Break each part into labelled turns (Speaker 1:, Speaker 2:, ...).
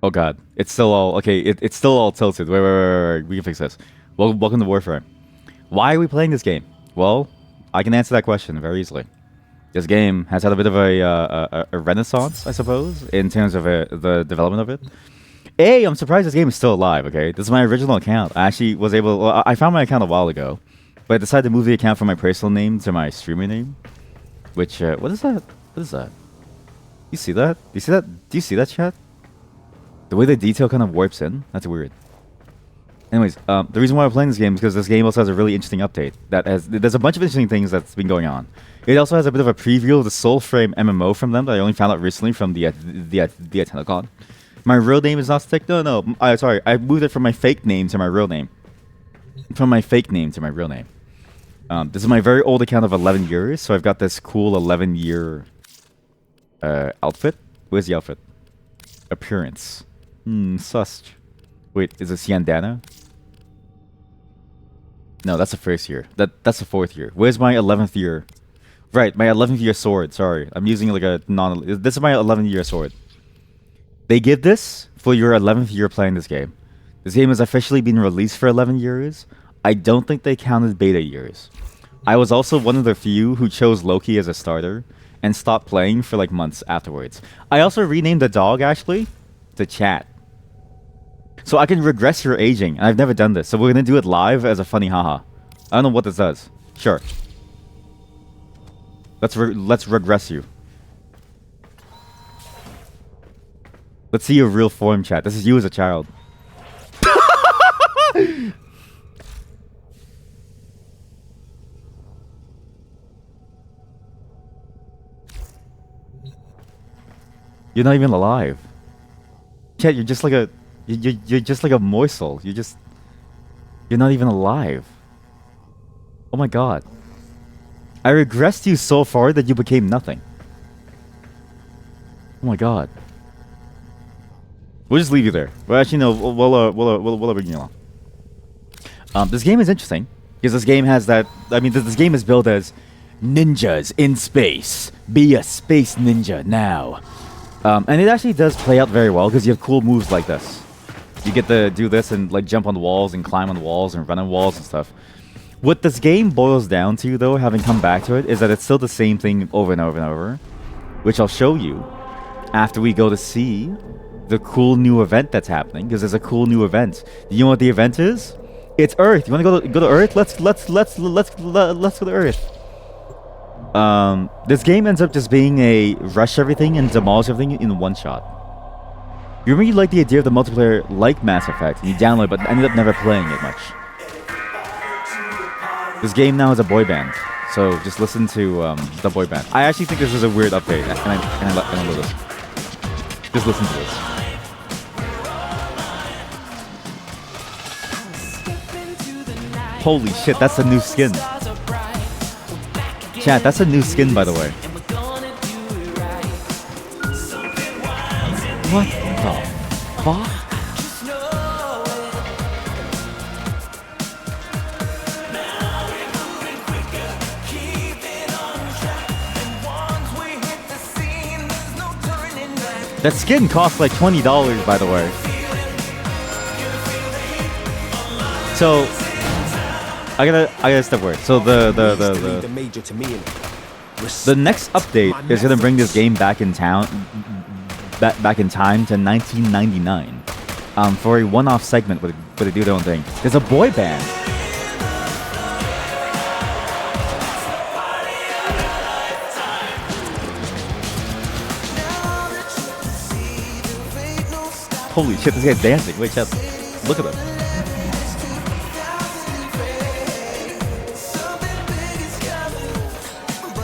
Speaker 1: Oh god, it's still all okay. It's still all tilted. Wait. We can fix this. Welcome to Warframe. Why are we playing this game? Well, I can answer that question very easily. This game has had a bit of a renaissance, I suppose, in terms of the development of it. I'm surprised this game is still alive. Okay, this is my original account. I actually was able. Well, I found my account a while ago, but I decided to move the account from my personal name to my streamer name. Which what is that? What is that? You see that? Do you see that? Do you see that, chat? The way the detail kind of warps in. That's weird. Anyways, the reason why I'm playing this game is because this game also has a really interesting update. There's a bunch of interesting things that's been going on. It also has a bit of a preview of the Soulframe MMO from them that I only found out recently from the Telecon. My real name is not stick. No. Sorry. I moved it from my fake name to my real name. From my fake name to my real name. This is my very old account of 11 years, so I've got this cool 11-year outfit. Where's the outfit? Appearance. Sus. Wait, is it Siandana? No, that's the first year. That's the fourth year. Where's my 11th year? Right, my 11th year sword. Sorry, I'm using like a non. This is my 11th year sword. They give this for your 11th year playing this game. This game has officially been released for 11 years. I don't think they counted beta years. I was also one of the few who chose Loki as a starter and stopped playing for like months afterwards. I also renamed the dog actually to Chat. So I can regress your aging. I've never done this. So we're going to do it live as a funny haha. I don't know what this does. Sure. Let's regress you. Let's see your real form, chat. This is you as a child. You're not even alive. Chat, you're just like a... You're just like a morsel. You're not even alive. Oh my god. I regressed you so far that you became nothing. Oh my god. We'll just leave you there. Well, actually, no. We'll bring you along. This game is interesting because this game has that. I mean, this game is built as ninjas in space. Be a space ninja now. And it actually does play out very well because you have cool moves like this. You get to do this and like jump on the walls and climb on the walls and run on walls and stuff. What this game boils down to, though, having come back to it, is that it's still the same thing over and over and over, which I'll show you after we go to see the cool new event that's happening. Because there's a cool new event. Do you know what the event is? It's Earth. You want to go to Earth? Let's go to Earth. This game ends up just being a rush everything and demolish everything in one shot. You remember you liked the idea of the multiplayer like Mass Effect, and you download it, but ended up never playing it much. This game now is a boy band, so just listen to the boy band. I actually think this is a weird update, and I love this. Just listen to this. Holy shit, that's a new skin. Chat, that's a new skin, by the way. What the fuck? That skin costs like $20, by the way. So I gotta step away. So the next update is gonna bring this game back in town, back in time to 1999, for a one-off segment where they do their own thing. There's a boy band. Holy shit, this guy's dancing. Wait, chat. Look at him.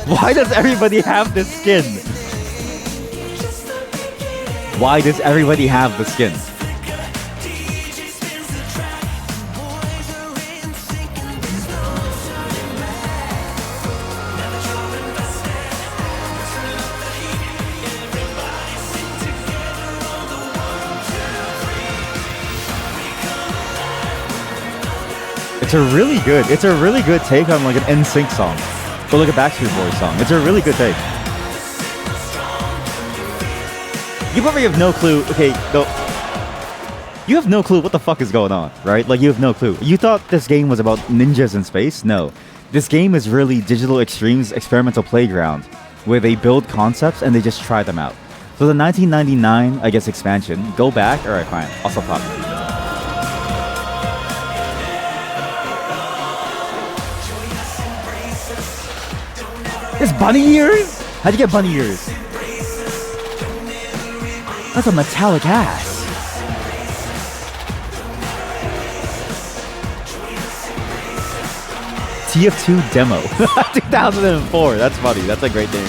Speaker 1: Why does everybody have this skin? Why does everybody have the skin? It's a really good take on like an NSYNC song. Or like a Backstreet Boys song. It's a really good take. You probably have no clue. Okay, no. you have no clue what the fuck is going on, right? Like, you have no clue. You thought this game was about ninjas in space? No. This game is really Digital Extreme's experimental playground, where they build concepts and they just try them out. So the 1999, I guess, expansion, go back. Alright, fine. Also pop. It's bunny ears? How'd you get bunny ears? That's a metallic ass. TF2 demo. 2004. That's funny. That's a great name.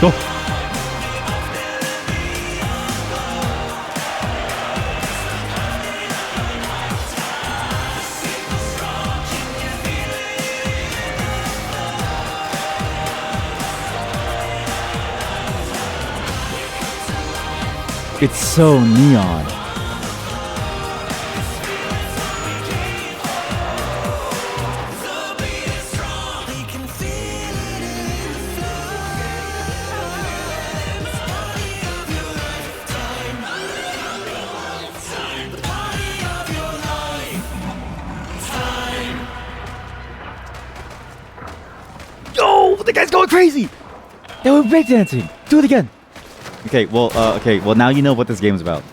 Speaker 1: Go. It's so neon. Yo, the guy's going crazy. They were breakdancing. Do it again. Okay, well, now you know what this game is about.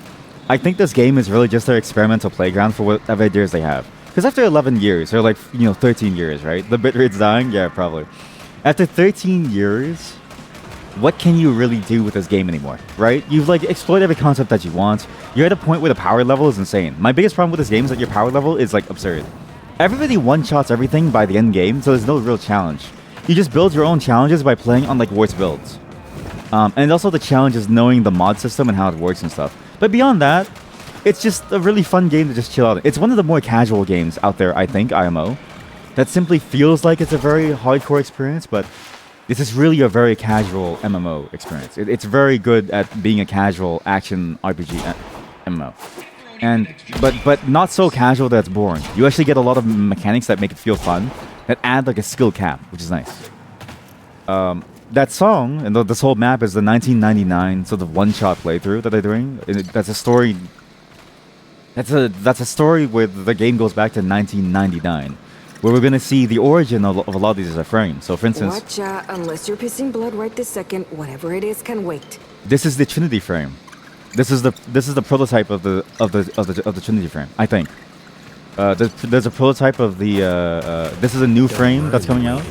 Speaker 1: I think this game is really just their experimental playground for whatever ideas they have. Because after 11 years, or 13 years, right? The bitrate's dying? Yeah, probably. After 13 years, what can you really do with this game anymore, right? You've, explored every concept that you want. You're at a point where the power level is insane. My biggest problem with this game is that your power level is, absurd. Everybody one-shots everything by the end game, so there's no real challenge. You just build your own challenges by playing on, worse builds. And also the challenge is knowing the mod system and how it works and stuff. But beyond that, it's just a really fun game to just chill out. It's one of the more casual games out there, I think, IMO. That simply feels like it's a very hardcore experience, but this is really a very casual MMO experience. It's very good at being a casual action RPG MMO. But not so casual that it's boring. You actually get a lot of mechanics that make it feel fun, that add a skill cap, which is nice. That song and this whole map is the 1999 sort of one-shot playthrough that they're doing. That's a story. That's a story where the game goes back to 1999, where we're gonna see the origin of a lot of these frames. So, for instance,
Speaker 2: watch out! Unless you're pissing blood right this second, whatever it is can wait.
Speaker 1: This is the Trinity frame. This is the prototype of the Trinity frame. I think. There's a prototype of the. This is a new frame that's coming out.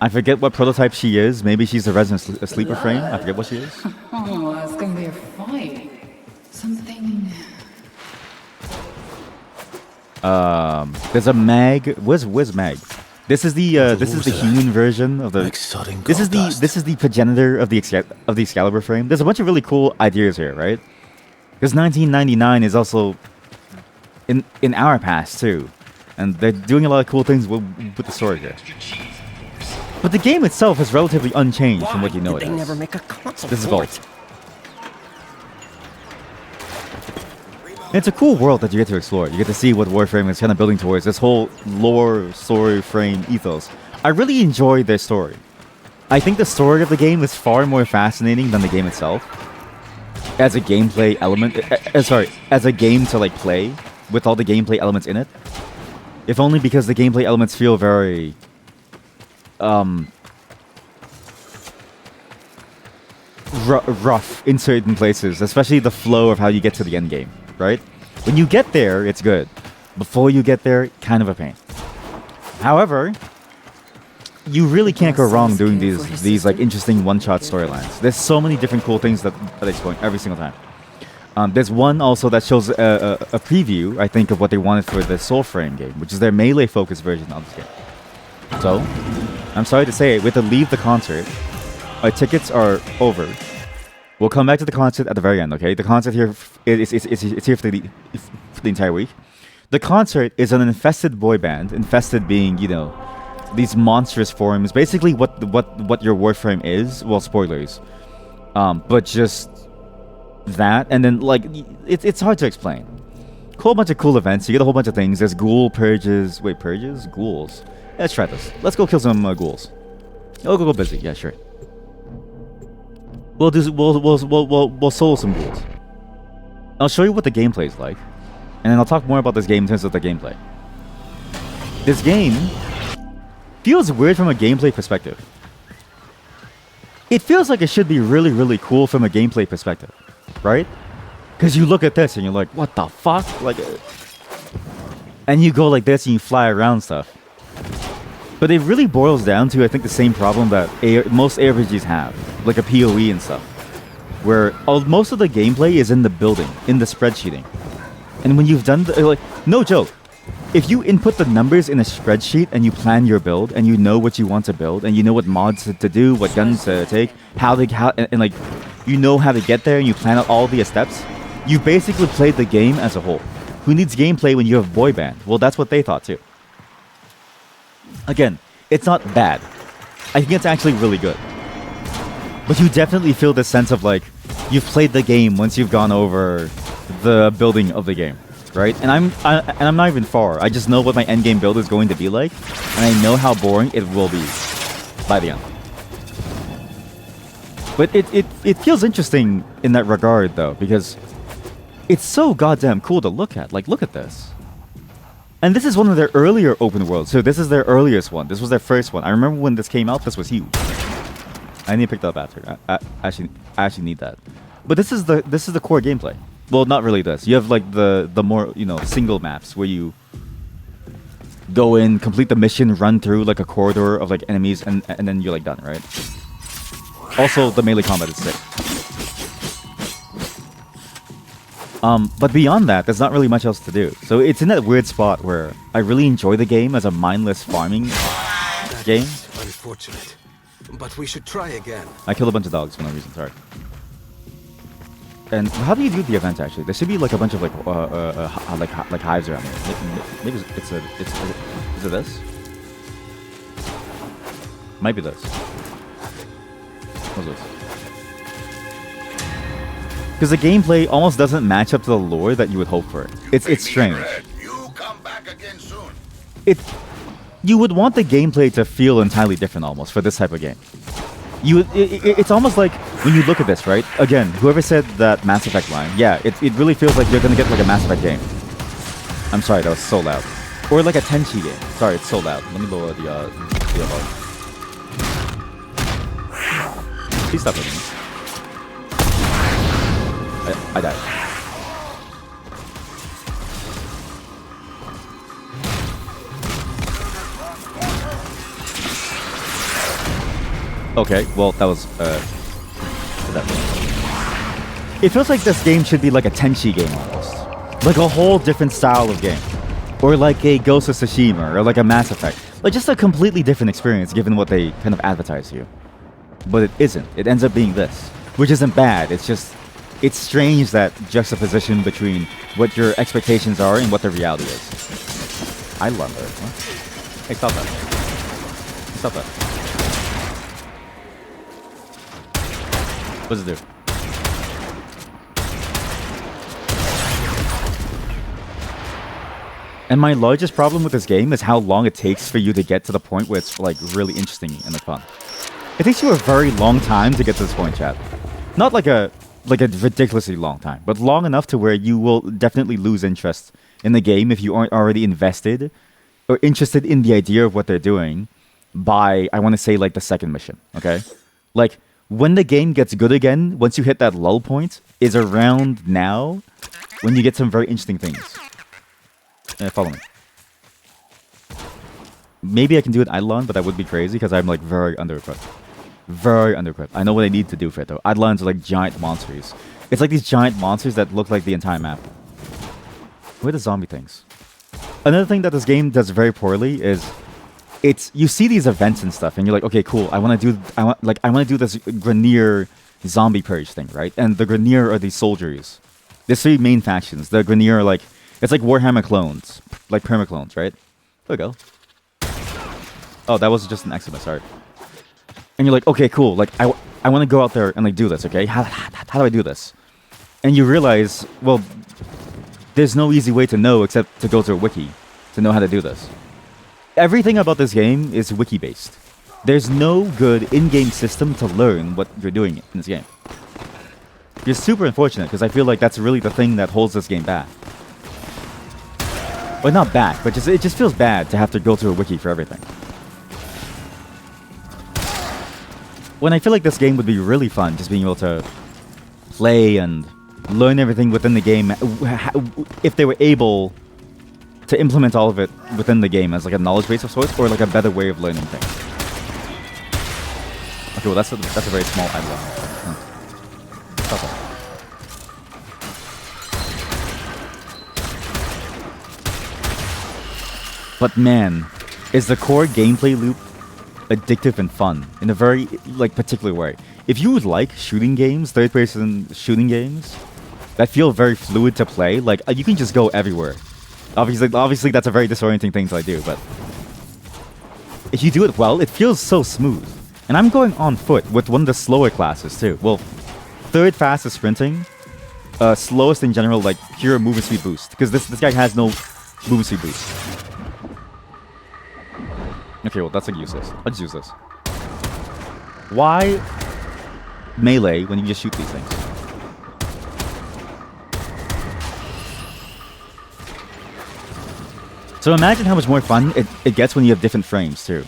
Speaker 1: I forget what prototype she is. Maybe she's a resident sleeper frame. I forget what she is.
Speaker 3: Oh, it's gonna be a fight. Something.
Speaker 1: There's a mag. Where's mag? This is the human version of the. This is the progenitor of the Excalibur frame. There's a bunch of really cool ideas here, right? Because 1999 is also in our past too, and they're doing a lot of cool things with the story here. But the game itself is relatively unchanged from what you know it is.
Speaker 2: Never make a console.
Speaker 1: This is Vault. And it's a cool world that you get to explore. You get to see what Warframe is kind of building towards, this whole lore, story frame ethos. I really enjoy their story. I think the story of the game is far more fascinating than the game itself. As a gameplay element, as a game to play with all the gameplay elements in it. If only because the gameplay elements feel very rough in certain places, especially the flow of how you get to the end game, right? When you get there, it's good. Before you get there, kind of a pain. However, you really can't go wrong doing these interesting one-shot storylines. There's so many different cool things that explain every single time. There's one also that shows a preview, I think, of what they wanted for the Soulframe game, which is their melee-focused version of this game. So, I'm sorry to say, we have to leave the concert. Our tickets are over. We'll come back to the concert at the very end, okay? The concert here is here for the entire week. The concert is an infested boy band. Infested being, these monstrous forms. Basically what your Warframe is. Well, spoilers. But just that. And then, it's hard to explain. A whole bunch of cool events. You get a whole bunch of things. There's ghoul purges. Wait, purges? Ghouls. Let's try this. Let's go kill some ghouls. Oh, go busy. Yeah, sure. We'll solo some duels. I'll show you what the gameplay is like, and then I'll talk more about this game in terms of the gameplay. This game feels weird from a gameplay perspective. It feels like it should be really, really cool from a gameplay perspective, right? Because you look at this and you're like, what the fuck? Like, and you go like this and you fly around stuff. But it really boils down to, I think, the same problem that most ARPGs have, like a PoE and stuff, where most of the gameplay is in the building, in the spreadsheeting. And when you've done, like, no joke, if you input the numbers in a spreadsheet and you plan your build and you know what you want to build and you know what mods to do, what guns to take, and like, you know how to get there and you plan out all the steps, you've basically played the game as a whole. Who needs gameplay when you have boy band? Well, that's what they thought too. Again, it's not bad. I think it's actually really good. But you definitely feel this sense of like, you've played the game once you've gone over the building of the game, right? And I'm not even far. I just know what my end game build is going to be like, and I know how boring it will be by the end. But it feels interesting in that regard though, because it's so goddamn cool to look at. Like, look at this. And this is one of their earlier open worlds. So this is their earliest one. This was their first one. I remember when this came out, this was huge. I need to pick that up after. I actually need that. But this is the core gameplay. Well, not really this. You have like the more, you know, single maps where you go in, complete the mission, run through like a corridor of like enemies, and then you're like done, right? Also, the melee combat is sick. But beyond that, there's not really much else to do. So it's in that weird spot where I really enjoy the game as a mindless farming game.
Speaker 4: Unfortunate, but we should try again.
Speaker 1: I killed a bunch of dogs for no reason. Sorry. And how do you do the event actually? There should be like a bunch of like hives around here. Maybe is it this? Might be this. What's this? Because the gameplay almost doesn't match up to the lore that you would hope for. It's strange.
Speaker 5: You come back again soon.
Speaker 1: You would want the gameplay to feel entirely different almost for this type of game. It's almost like when you look at this, right? Again, whoever said that Mass Effect line, yeah, it really feels like you're gonna get like a Mass Effect game. I'm sorry, that was so loud. Or like a Tenchi game. Sorry, it's so loud. Let me lower the volume. Please stop hitting me. I died. Okay, well, that was, It feels like this game should be like a Tenchi game almost. Like a whole different style of game. Or like a Ghost of Tsushima, or like a Mass Effect. Like just a completely different experience given what they kind of advertise to you. But it isn't. It ends up being this. Which isn't bad, it's just... It's strange that juxtaposition between what your expectations are and what the reality is. I love it. What? Hey, stop that. Stop that. What does it do? And my largest problem with this game is how long it takes for you to get to the point where it's like really interesting and like fun. It takes you a very long time to get to this point, chat. Not like a ridiculously long time, but long enough to where you will definitely lose interest in the game if you aren't already invested or interested in the idea of what they're doing by, I want to say, like the second mission, okay? Like, when the game gets good again, once you hit that lull point, is around now when you get some very interesting things. Follow me. Maybe I can do it Eidolon, but that would be crazy because I'm like very under-equipped. Very under-equipped. I know what I need to do for it though. Eidolons are like giant monsters. It's like these giant monsters that look like the entire map. Where are the zombie things? Another thing that this game does very poorly is you see these events and stuff and you're like, okay, cool. I want to do this Grenier zombie purge thing, right? And the Grenier are these soldiers. There's three main factions. The Grenier are like, it's like Warhammer clones, like perma-clones, right? There we go. Oh, that was just an eczema, sorry. And you're like, okay, cool. Like, I want to go out there and like do this, okay? How do I do this? And you realize, well, there's no easy way to know except to go to a wiki to know how to do this. Everything about this game is wiki-based. There's no good in-game system to learn what you're doing in this game. You're super unfortunate because I feel like that's really the thing that holds this game back. Well, not back, but it just feels bad to have to go to a wiki for everything. When I feel like this game would be really fun, just being able to play and learn everything within the game, if they were able to implement all of it within the game as like a knowledge base of sorts, or like a better way of learning things. Okay, well that's a very small island. Okay. But man, is the core gameplay loop addictive and fun in a very like particular way. If you would like shooting games, third-person shooting games that feel very fluid to play, like you can just go everywhere. Obviously, that's a very disorienting thing to do, but if you do it well, it feels so smooth. And I'm going on foot with one of the slower classes too. Well, third fastest sprinting, slowest in general, like pure movement speed boost, because this guy has no movement speed boost. Okay, well that's like useless. I'll just use this. Why melee when you just shoot these things? So imagine how much more fun it gets when you have different frames too.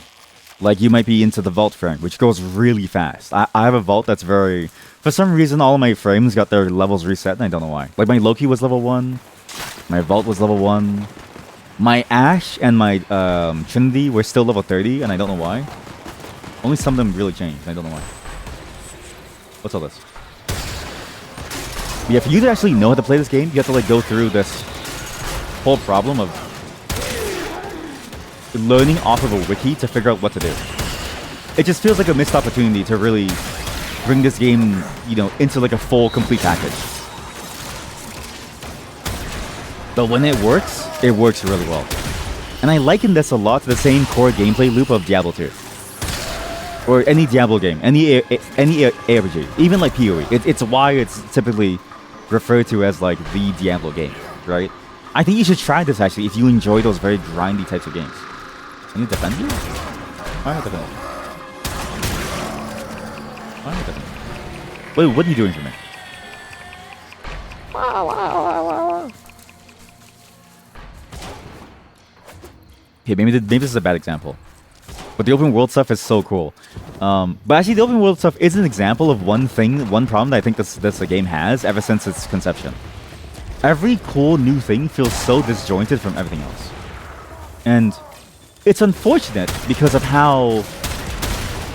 Speaker 1: Like you might be into the vault frame, which goes really fast. I have a vault that's very... For some reason, all of my frames got their levels reset, and I don't know why. Like my Loki was level 1, my vault was level 1, my Ashe and my Trinity were still level 30, and I don't know why. Only some of them really changed, and I don't know why. What's all this? But yeah, for you to actually know how to play this game, you have to like go through this whole problem of learning off of a wiki to figure out what to do. It just feels like a missed opportunity to really bring this game, you know, into like a full, complete package. But when it works really well. And I liken this a lot to the same core gameplay loop of Diablo 2. Or any Diablo game, any ARPG, even like PoE. It's why it's typically referred to as like the Diablo game, right? I think you should try this actually if you enjoy those very grindy types of games. Can you defend you? Why not defend you? Why not defend you? Wait, what are you doing for me? Okay, maybe this is a bad example. But the open world stuff is so cool. But actually, the open world stuff is an example of one problem that I think this game has ever since its conception. Every cool new thing feels so disjointed from everything else. And it's unfortunate because of how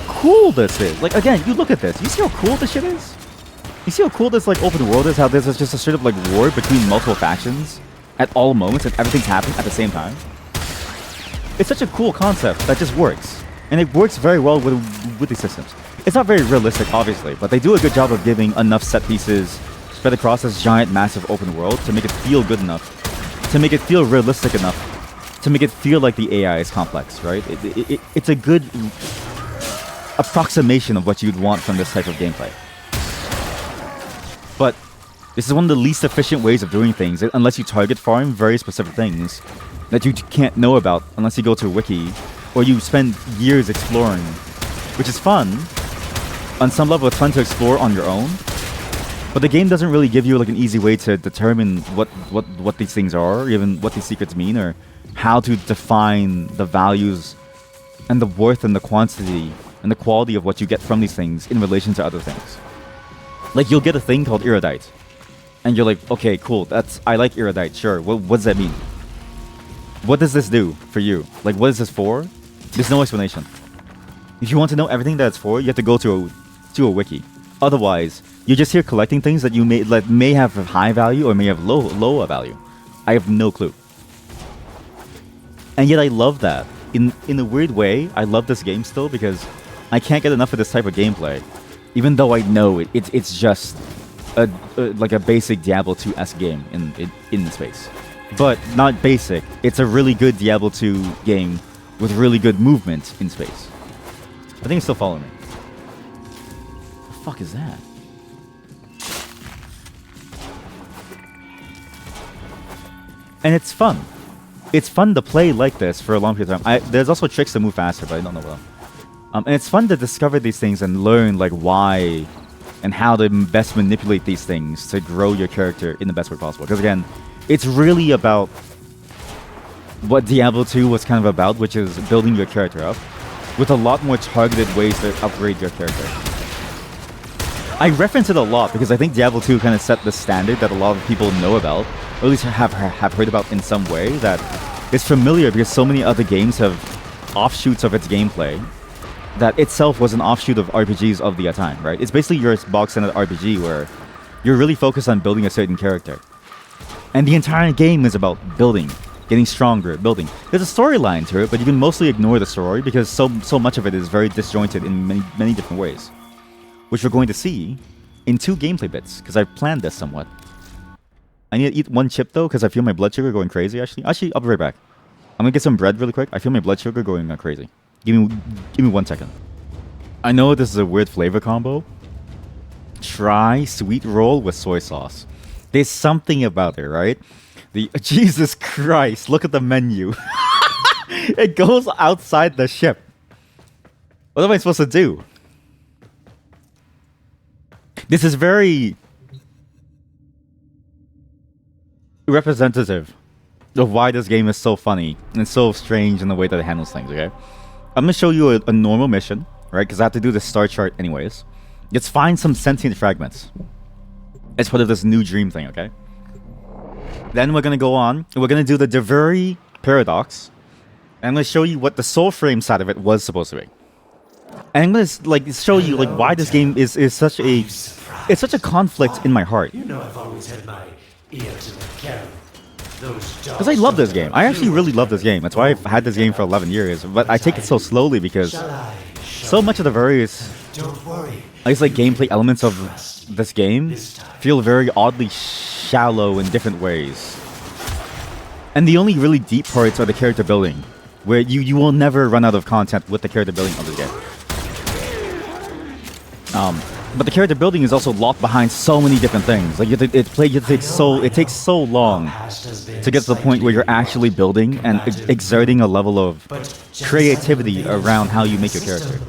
Speaker 1: cool this is. Like, again, you look at this. You see how cool this shit is? You see how cool this, like, open world is? How this is just a straight up, like, war between multiple factions at all moments and everything's happening at the same time? It's such a cool concept that just works. And it works very well with these systems. It's not very realistic, obviously, but they do a good job of giving enough set pieces spread across this giant, massive open world to make it feel good enough, to make it feel realistic enough, to make it feel like the AI is complex, right? It's a good approximation of what you'd want from this type of gameplay. But this is one of the least efficient ways of doing things, unless you target farm very specific things that you can't know about unless you go to a wiki, or you spend years exploring, which is fun. On some level, it's fun to explore on your own, but the game doesn't really give you like an easy way to determine what these things are, or even what these secrets mean, or how to define the values and the worth and the quantity and the quality of what you get from these things in relation to other things. Like, you'll get a thing called erudite, and you're like, okay, cool, I like erudite, sure. What does that mean? What does this do for you? Like, what is this for? There's no explanation. If you want to know everything that it's for, you have to go to a wiki. Otherwise, you're just here collecting things that you may have high value or may have low value. I have no clue. And yet I love that. In a weird way, I love this game still because I can't get enough of this type of gameplay. Even though I know it's just like a basic Diablo 2-esque game in space. But not basic. It's a really good Diablo 2 game with really good movement in space. I think it's still following me. What the fuck is that? And it's fun. It's fun to play like this for a long period of time. There's also tricks to move faster, but I don't know what. And it's fun to discover these things and learn like why and how to best manipulate these things to grow your character in the best way possible. Because again, it's really about what Diablo 2 was kind of about, which is building your character up with a lot more targeted ways to upgrade your character. I reference it a lot because I think Diablo 2 kind of set the standard that a lot of people know about, or at least have heard about in some way, that is familiar because so many other games have offshoots of its gameplay that itself was an offshoot of RPGs of the time, right? It's basically your box standard RPG where you're really focused on building a certain character. And the entire game is about building, getting stronger, building. There's a storyline to it, but you can mostly ignore the story because so much of it is very disjointed in many different ways, which we're going to see in 2 gameplay bits, because I've planned this somewhat. I need to eat 1 chip though, because I feel my blood sugar going crazy, actually. Actually, I'll be right back. I'm gonna get some bread really quick. I feel my blood sugar going crazy. Give me 1 second. I know this is a weird flavor combo. Try sweet roll with soy sauce. There's something about it, right? Jesus Christ, look at the menu. It goes outside the ship. What am I supposed to do? This is very representative of why this game is so funny and so strange in the way that it handles things, okay? I'm gonna show you a normal mission, right? Because I have to do the star chart anyways. Let's find some sentient fragments as part of this new dream thing, okay? Then we're gonna go on, and we're gonna do the Duviri Paradox. And I'm gonna show you what the Soulframe side of it was supposed to be. And I'm gonna like show you like why this game is such a conflict in my heart.
Speaker 6: You know I've always had my ear to the carrot.
Speaker 1: Because I love this game. I actually really love this game. That's why I've had this game for 11 years. But I take it so slowly because so much of the various like gameplay elements of this game feel very oddly shallow in different ways. And the only really deep parts are the character building, where you will never run out of content with the character building of the game. But the character building is also locked behind so many different things. Like it takes so long to get to the point where you're actually building and exerting a level of creativity around how you make your character.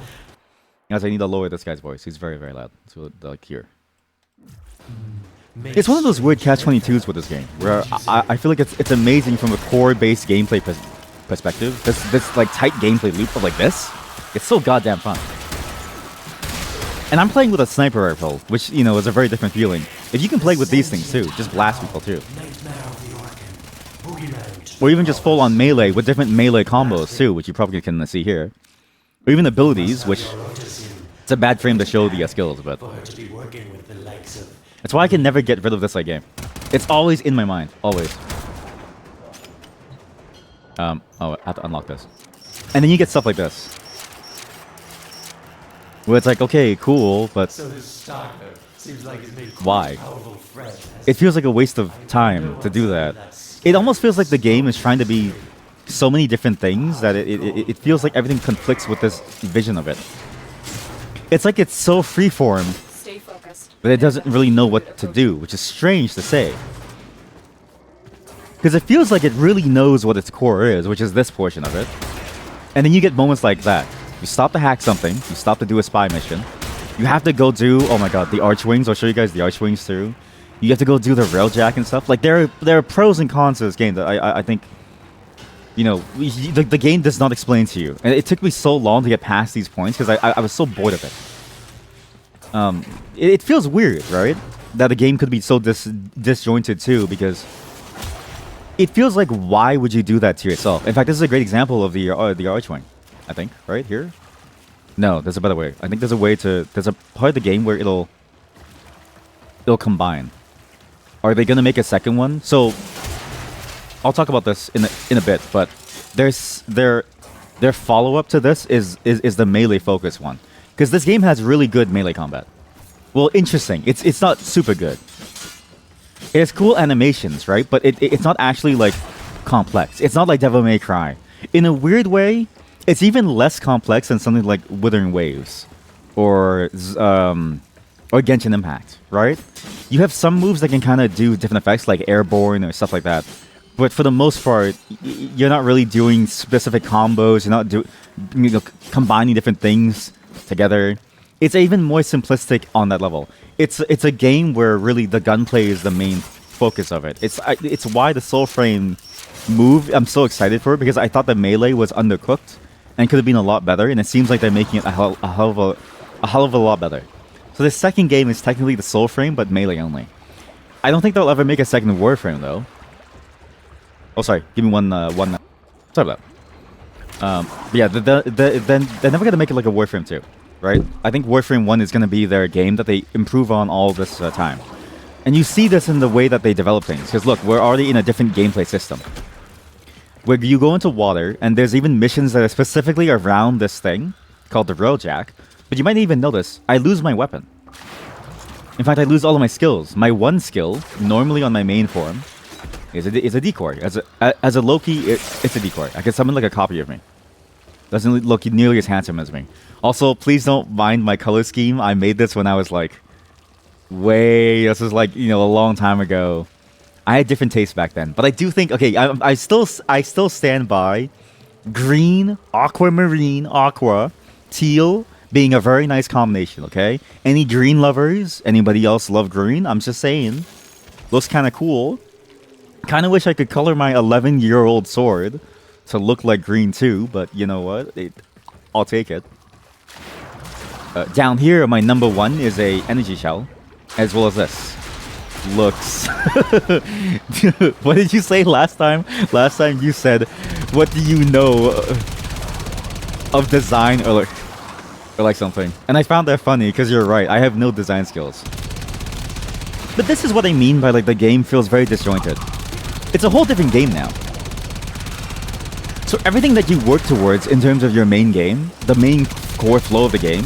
Speaker 1: Guys, I need to lower this guy's voice. He's very, very loud. So like here. It's one of those weird catch-22s with this game, where I feel like it's amazing from a core-based gameplay perspective. This like tight gameplay loop of like this, it's so goddamn fun. And I'm playing with a sniper rifle, which, you know, is a very different feeling. If you can play with these things too, just blast people too. Or even just full on melee with different melee combos too, which you probably can see here. Or even abilities, which it's a bad frame to show the skills, but that's why I can never get rid of this like game. It's always in my mind, always. Oh, I have to unlock this. And then you get stuff like this. Where it's like, okay, cool, but why? It feels like a waste of time to do that. It almost feels like the game is trying to be so many different things that it feels like everything conflicts with this vision of it. It's like it's so freeform, but it doesn't really know what to do, which is strange to say. Because it feels like it really knows what its core is, which is this portion of it. And then you get moments like that. You stop to hack something, you stop to do a spy mission. You have to go do, oh my god, the archwings. I'll show you guys the archwings too. You have to go do the railjack and stuff. Like, there are pros and cons to this game that I think, you know, the game does not explain to you. And it took me so long to get past these points because I was so bored of it. It feels weird, right? That the game could be so disjointed too, because it feels like, why would you do that to yourself? In fact, this is a great example of the archwing, I think, right here? No, there's a better way. I think there's a part of the game where it'll combine. Are they gonna make a second one? So I'll talk about this in a bit, but their follow-up to this is the melee focus one. Because this game has really good melee combat. Well, interesting. It's not super good. It has cool animations, right? But it's not actually like complex. It's not like Devil May Cry. In a weird way, it's even less complex than something like Withering Waves or Genshin Impact, right? You have some moves that can kind of do different effects, like airborne or stuff like that. But for the most part, you're not really doing specific combos. combining different things together. It's even more simplistic on that level. It's a game where really the gunplay is the main focus of it. It's why the Soulframe move I'm so excited for it, because I thought the melee was undercooked and could have been a lot better, and it seems like they're making it a hell of a lot better. So the second game is technically the Soulframe, but melee only. I don't think they'll ever make a second Warframe though. Oh, sorry. Give me one. Sorry about that. Yeah, then they're never gonna make it like a Warframe 2, right? I think Warframe 1 is gonna be their game that they improve on all this time. And you see this in the way that they develop things. Because look, we're already in a different gameplay system. Where you go into water, and there's even missions that are specifically around this thing, called the Roguelike. But you might even notice, I lose my weapon. In fact, I lose all of my skills. My one skill, normally on my main form, is a decoy. As a Loki, it's a decoy. I can summon like a copy of me. Doesn't look nearly as handsome as me. Also, please don't mind my color scheme. I made this when I was like... this was like, a long time ago. I had different tastes back then. But I do think, okay, I still stand by green, aquamarine, aqua, teal being a very nice combination, okay? Any green lovers? Anybody else love green? I'm just saying. Looks kind of cool. Kind of wish I could color my 11-year-old sword to look like green too, but you know what? I'll take it. Down here, my number 1 is a energy shell, as well as this. Looks. What did you say last time? Last time you said, what do you know of design or like something? And I found that funny because you're right. I have no design skills. But this is what I mean by like the game feels very disjointed. It's a whole different game now. So everything that you work towards in terms of your main game, the main core flow of the game,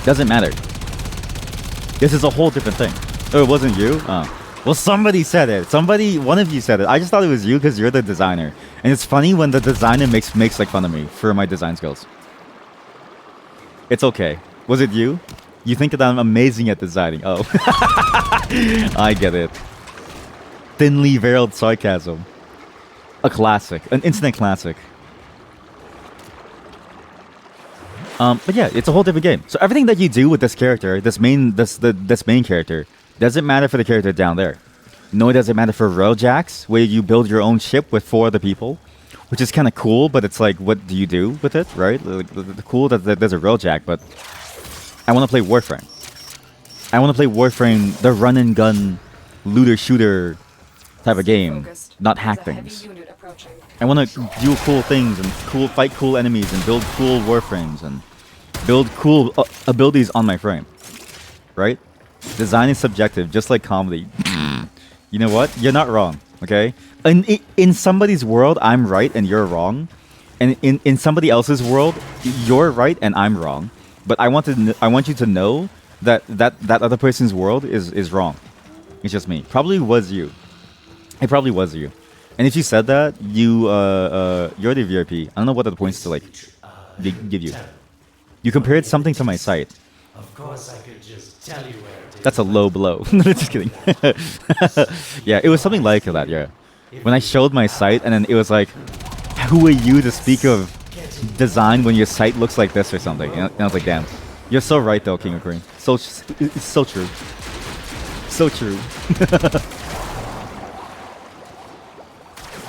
Speaker 1: doesn't matter. This is a whole different thing. Oh, it wasn't you? Oh. Well, somebody said it. One of you said it. I just thought it was you because you're the designer. And it's funny when the designer makes like fun of me for my design skills. It's okay. Was it you? You think that I'm amazing at designing. Oh. I get it. Thinly veiled sarcasm. A classic. An instant classic. But yeah, it's a whole different game. So everything that you do with this character, this main character, doesn't matter for the character down there. Nor does it matter for Roguelikes, where you build your own ship with 4 other people, which is kind of cool, but it's like, what do you do with it, right? Like, cool that there's a Roguelike, but I want to play Warframe. I want to play Warframe, the run-and-gun, looter-shooter type of game, not hack things. I want to do cool things and fight cool enemies and build cool Warframes and build cool abilities on my frame, right? Design is subjective, just like comedy. You know what? You're not wrong, okay? In somebody's world, I'm right and you're wrong. And in somebody else's world, you're right and I'm wrong. But I want you to know that other person's world is wrong. It's just me. Probably was you. It probably was you. And if you said that, you're the VRP. I don't know what are the points to like give you. You compared something to my site.
Speaker 6: Of course, I could just tell you where it is.
Speaker 1: That's a low blow. Just kidding. Yeah, it was something like that. Yeah, when I showed my site, and then it was like, "Who are you to speak of design when your site looks like this or something?" And I was like, "Damn, you're so right though, King of Green. It's so true. So true."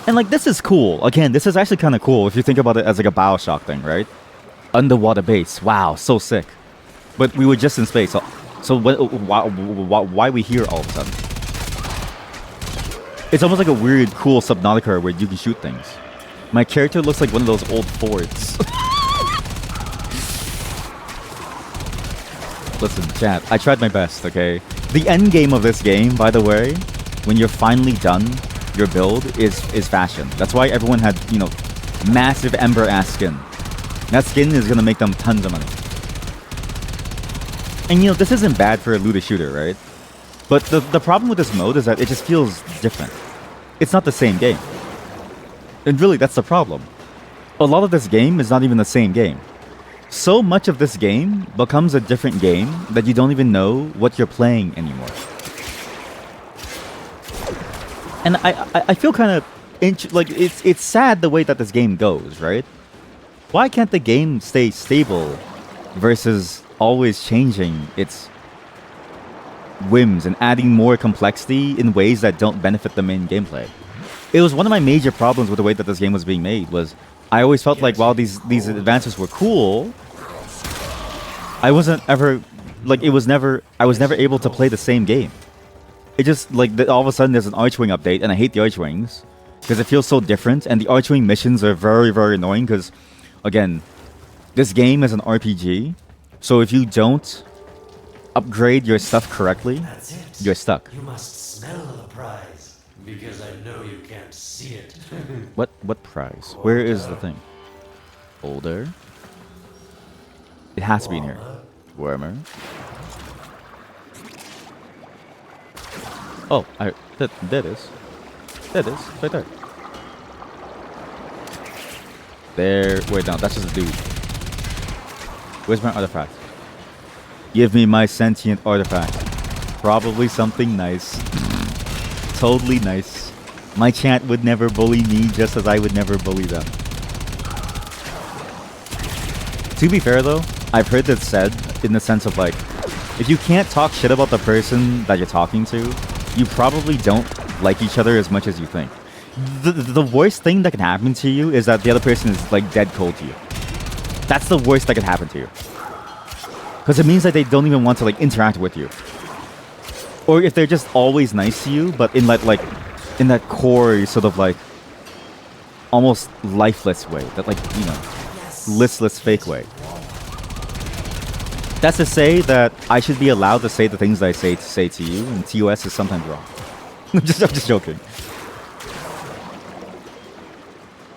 Speaker 1: And like, this is cool. Again, this is actually kind of cool if you think about it as like a BioShock thing, right? Underwater base. Wow, so sick. But we were just in space. So why are we here all of a sudden? It's almost like a weird, cool Subnautica where you can shoot things. My character looks like one of those old Fords. Listen, chat, I tried my best, okay? The end game of this game, by the way, when you're finally done, your build is fashion. That's why everyone had, massive Ember-ass skin. That skin is gonna make them tons of money. And this isn't bad for a looter shooter, right? But the problem with this mode is that it just feels different. It's not the same game. And really, that's the problem. A lot of this game is not even the same game. So much of this game becomes a different game that you don't even know what you're playing anymore. And I feel kind of like it's sad the way that this game goes, right? Why can't the game stay stable versus always changing its whims and adding more complexity in ways that don't benefit the main gameplay? It was one of my major problems with the way that this game was being made. Was I always felt like while these advances were cool, I wasn't ever like I was never able to play the same game. It just like all of a sudden there's an Archwing update, and I hate the Archwings because it feels so different, and the Archwing missions are very, very annoying because, again, this game is an RPG, so if you don't upgrade your stuff correctly,
Speaker 6: That's it.
Speaker 1: you're stuck.
Speaker 6: You must smell the prize, because I know you can't see it.
Speaker 1: What prize? Where is the thing? Older. It has to be in here. Warmer. Oh, that is. That is right there. There. Wait, no, that's just a dude. Where's my artifact? Give me my sentient artifact. Probably something nice. Totally nice. My chat would never bully me, just as I would never bully them. To be fair though, I've heard that said in the sense of like, if you can't talk shit about the person that you're talking to, you probably don't like each other as much as you think. The worst thing that can happen to you is that the other person is like dead cold to you. That's the worst that can happen to you. Because it means that they don't even want to like interact with you. Or if they're just always nice to you, but in like in that core sort of like almost lifeless way, that like, you know, listless fake way. That's to say that I should be allowed to say the things that I say to you, and TOS is sometimes wrong. I'm just joking.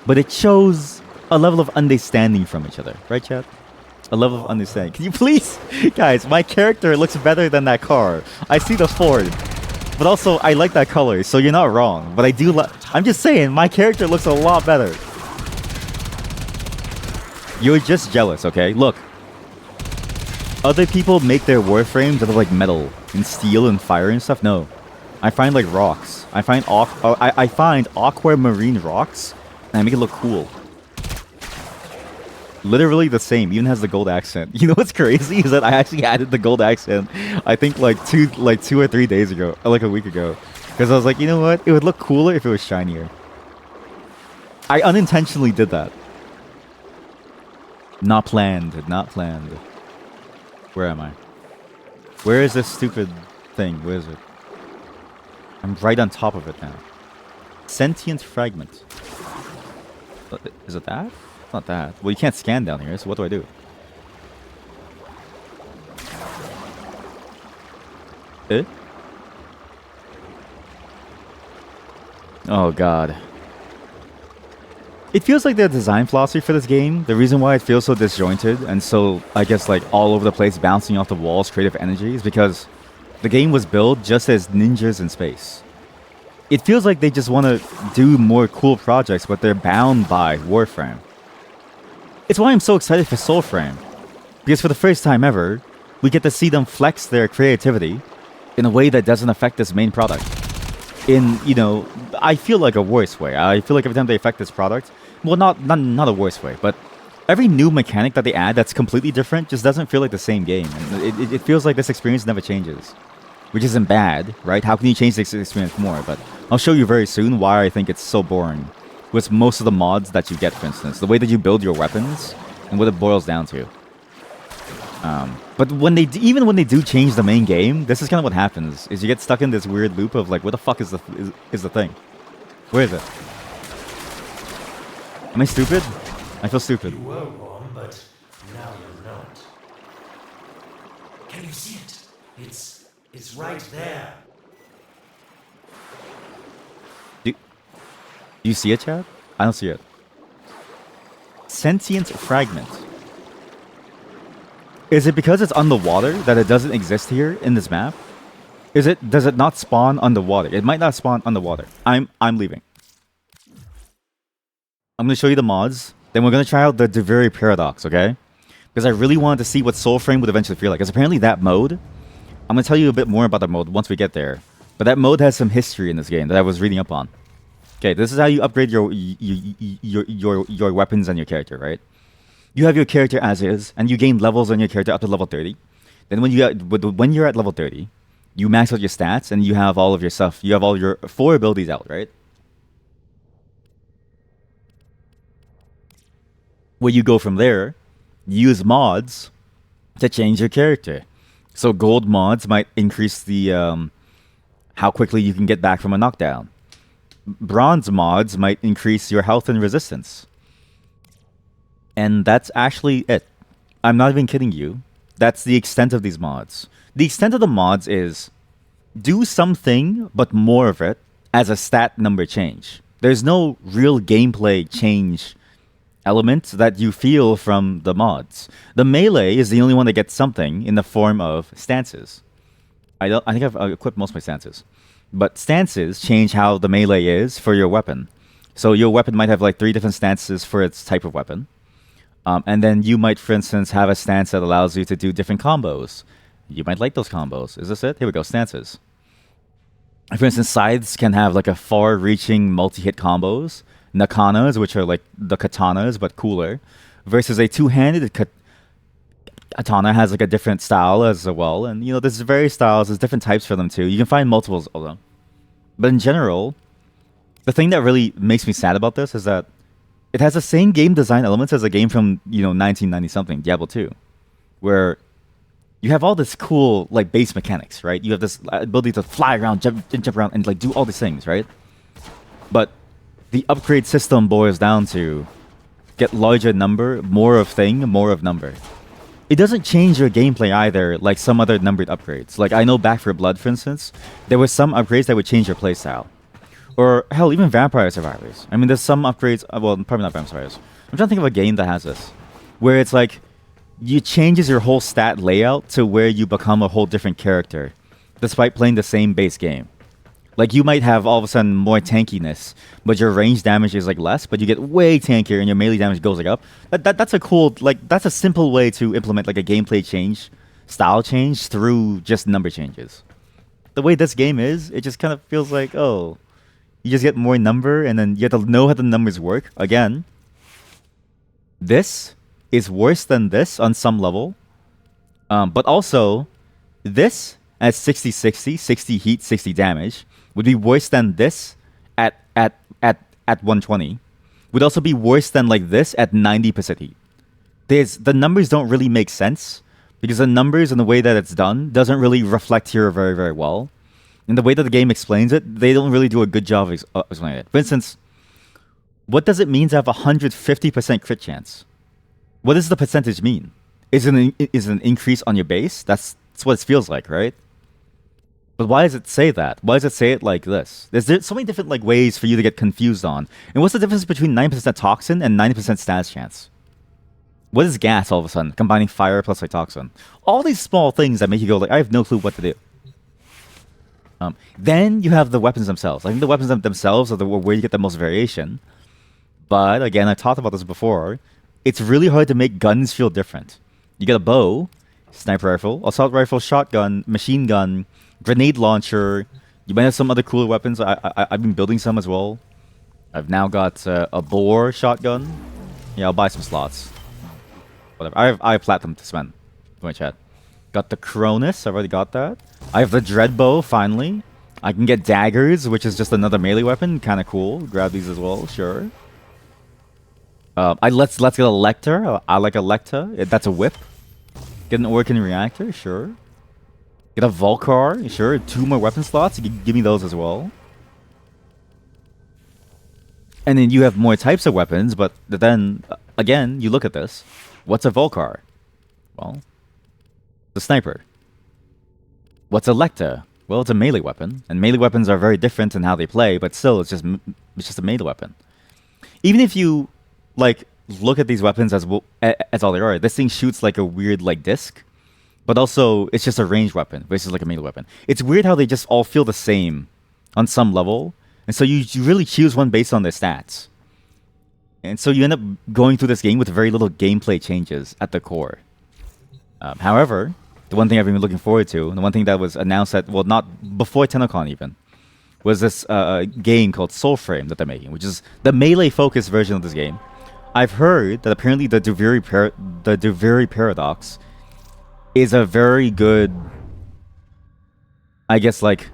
Speaker 1: But it shows a level of understanding from each other, right, chat? A level of understanding. Can you please, guys? My character looks better than that car. I see the Ford, but also I like that color, so you're not wrong. But I do. I'm just saying, my character looks a lot better. You're just jealous, okay? Look. Other people make their Warframes out of like metal and steel and fire and stuff. No, I find like rocks. I find aquamarine rocks, and I make it look cool. Literally the same. Even has the gold accent. You know what's crazy is that I actually added the gold accent. I think like 2 or 3 days ago, or like a week ago, because I was like, you know what? It would look cooler if it was shinier. I unintentionally did that. Not planned. Not planned. Where am I? Where is this stupid thing? Where is it? I'm right on top of it now. Sentient fragment. Is it that? It's not that. Well, you can't scan down here, so what do I do? Eh? Oh god. It feels like the design philosophy for this game, the reason why it feels so disjointed and so, I guess, like all over the place, bouncing off the walls, creative energy, is because the game was built just as ninjas in space. It feels like they just want to do more cool projects, but they're bound by Warframe. It's why I'm so excited for Soulframe, because for the first time ever, we get to see them flex their creativity in a way that doesn't affect this main product. In, you know, I feel like a worse way. I feel like every time they affect this product, well, not a worse way, but every new mechanic that they add that's completely different just doesn't feel like the same game. And it feels like this experience never changes, which isn't bad, right? How can you change this experience more? But I'll show you very soon why I think it's so boring with most of the mods that you get, for instance. The way that you build your weapons and what it boils down to. But when they even when they do change the main game, this is kind of what happens: is you get stuck in this weird loop of like, what the fuck is the thing? Where is it? Am I stupid? I feel stupid.
Speaker 6: You were wrong, but now you're not. Can you see it? It's right there.
Speaker 1: Do you see it, Chad? I don't see it. Sentient fragment. Is it because it's underwater that it doesn't exist here in this map? Does it not spawn underwater? It might not spawn underwater. I'm leaving. I'm gonna show you the mods. Then we're gonna try out the Duviri Paradox, okay? Because I really wanted to see what Soulframe would eventually feel like. Because apparently that mode, I'm gonna tell you a bit more about that mode once we get there. But that mode has some history in this game that I was reading up on. Okay, this is how you upgrade your weapons and your character, right? You have your character as is, and you gain levels on your character up to level 30. Then when you're at level 30, you max out your stats, and you have all of your stuff. You have all your 4 abilities out, right? Where you go from there, use mods to change your character. So gold mods might increase the how quickly you can get back from a knockdown. Bronze mods might increase your health and resistance. And that's actually it. I'm not even kidding you. That's the extent of these mods. The extent of the mods is do something, but more of it as a stat number change. There's no real gameplay change element that you feel from the mods. The melee is the only one that gets something in the form of stances. I think I've equipped most of my stances. But stances change how the melee is for your weapon. So your weapon might have like 3 different stances for its type of weapon. And then you might, for instance, have a stance that allows you to do different combos. You might like those combos. Is this it? Here we go, stances. For instance, scythes can have like a far-reaching multi-hit combos. Nakanas, which are like the katanas, but cooler. Versus a two-handed katana has like a different style as well. And, there's various styles. There's different types for them, too. You can find multiples of them. But in general, the thing that really makes me sad about this is that it has the same game design elements as a game from 1990-something, Diablo 2, where you have all this cool like base mechanics, right? You have this ability to fly around, jump around, and like do all these things, right? But the upgrade system boils down to get larger number, more of thing, more of number. It doesn't change your gameplay either, like some other numbered upgrades. Like I know Back for Blood, for instance, there were some upgrades that would change your playstyle. Or, hell, even Vampire Survivors. I mean, there's some upgrades... well, probably not Vampire Survivors. I'm trying to think of a game that has this. Where it's like, you changes your whole stat layout to where you become a whole different character. Despite playing the same base game. Like, you might have all of a sudden more tankiness. But your range damage is like less. But you get way tankier and your melee damage goes like up. That's a cool... like, that's a simple way to implement like a gameplay change. Style change through just number changes. The way this game is, it just kind of feels like, oh... You just get more number, and then you have to know how the numbers work. Again, this is worse than this on some level. But also, this at 60-60, 60 heat, 60 damage, would be worse than this at 120. Would also be worse than like this at 90% heat. The numbers don't really make sense, because the numbers and the way that it's done doesn't really reflect here very, very well. And the way that the game explains it, they don't really do a good job of explaining it. For instance, what does it mean to have a 150% crit chance? What does the percentage mean? Is it an increase on your base? That's what it feels like, right? But why does it say that? Why does it say it like this? There's so many different like ways for you to get confused on. And what's the difference between 9% toxin and 90% stats chance? What is gas all of a sudden? Combining fire plus like toxin. All these small things that make you go like, I have no clue what to do. Then you have the weapons themselves. I think the weapons themselves are where you get the most variation. But again, I talked about this before. It's really hard to make guns feel different. You get a bow, sniper rifle, assault rifle, shotgun, machine gun, grenade launcher. You might have some other cooler weapons. I've been building some as well. I've now got a bore shotgun. Yeah, I'll buy some slots. Whatever. I have platinum to spend. For my chat. Got the Cronus. I've already got that. I have the Dreadbow, finally. I can get daggers, which is just another melee weapon. Kind of cool. Grab these as well, sure. Let's get a Lecter. I like a Lecter. That's a whip. Get an Orkin Reactor, sure. Get a Volcar, sure. 2 more weapon slots. Give me those as well. And then you have more types of weapons, but then, again, you look at this. What's a Volcar? Well, the sniper. What's a Lecter? Well, it's a melee weapon, and melee weapons are very different in how they play, but still, it's just a melee weapon. Even if you like look at these weapons as all they are, this thing shoots like a weird like disc, but also it's just a ranged weapon versus like a melee weapon. It's weird how they just all feel the same on some level, and so you really choose one based on their stats, and so you end up going through this game with very little gameplay changes at the core. However, the one thing I've been looking forward to, and the one thing that was announced at, well, not before TennoCon even, was this game called Soulframe that they're making, which is the melee-focused version of this game. I've heard that apparently the Duviri Paradox is a very good, I guess, like,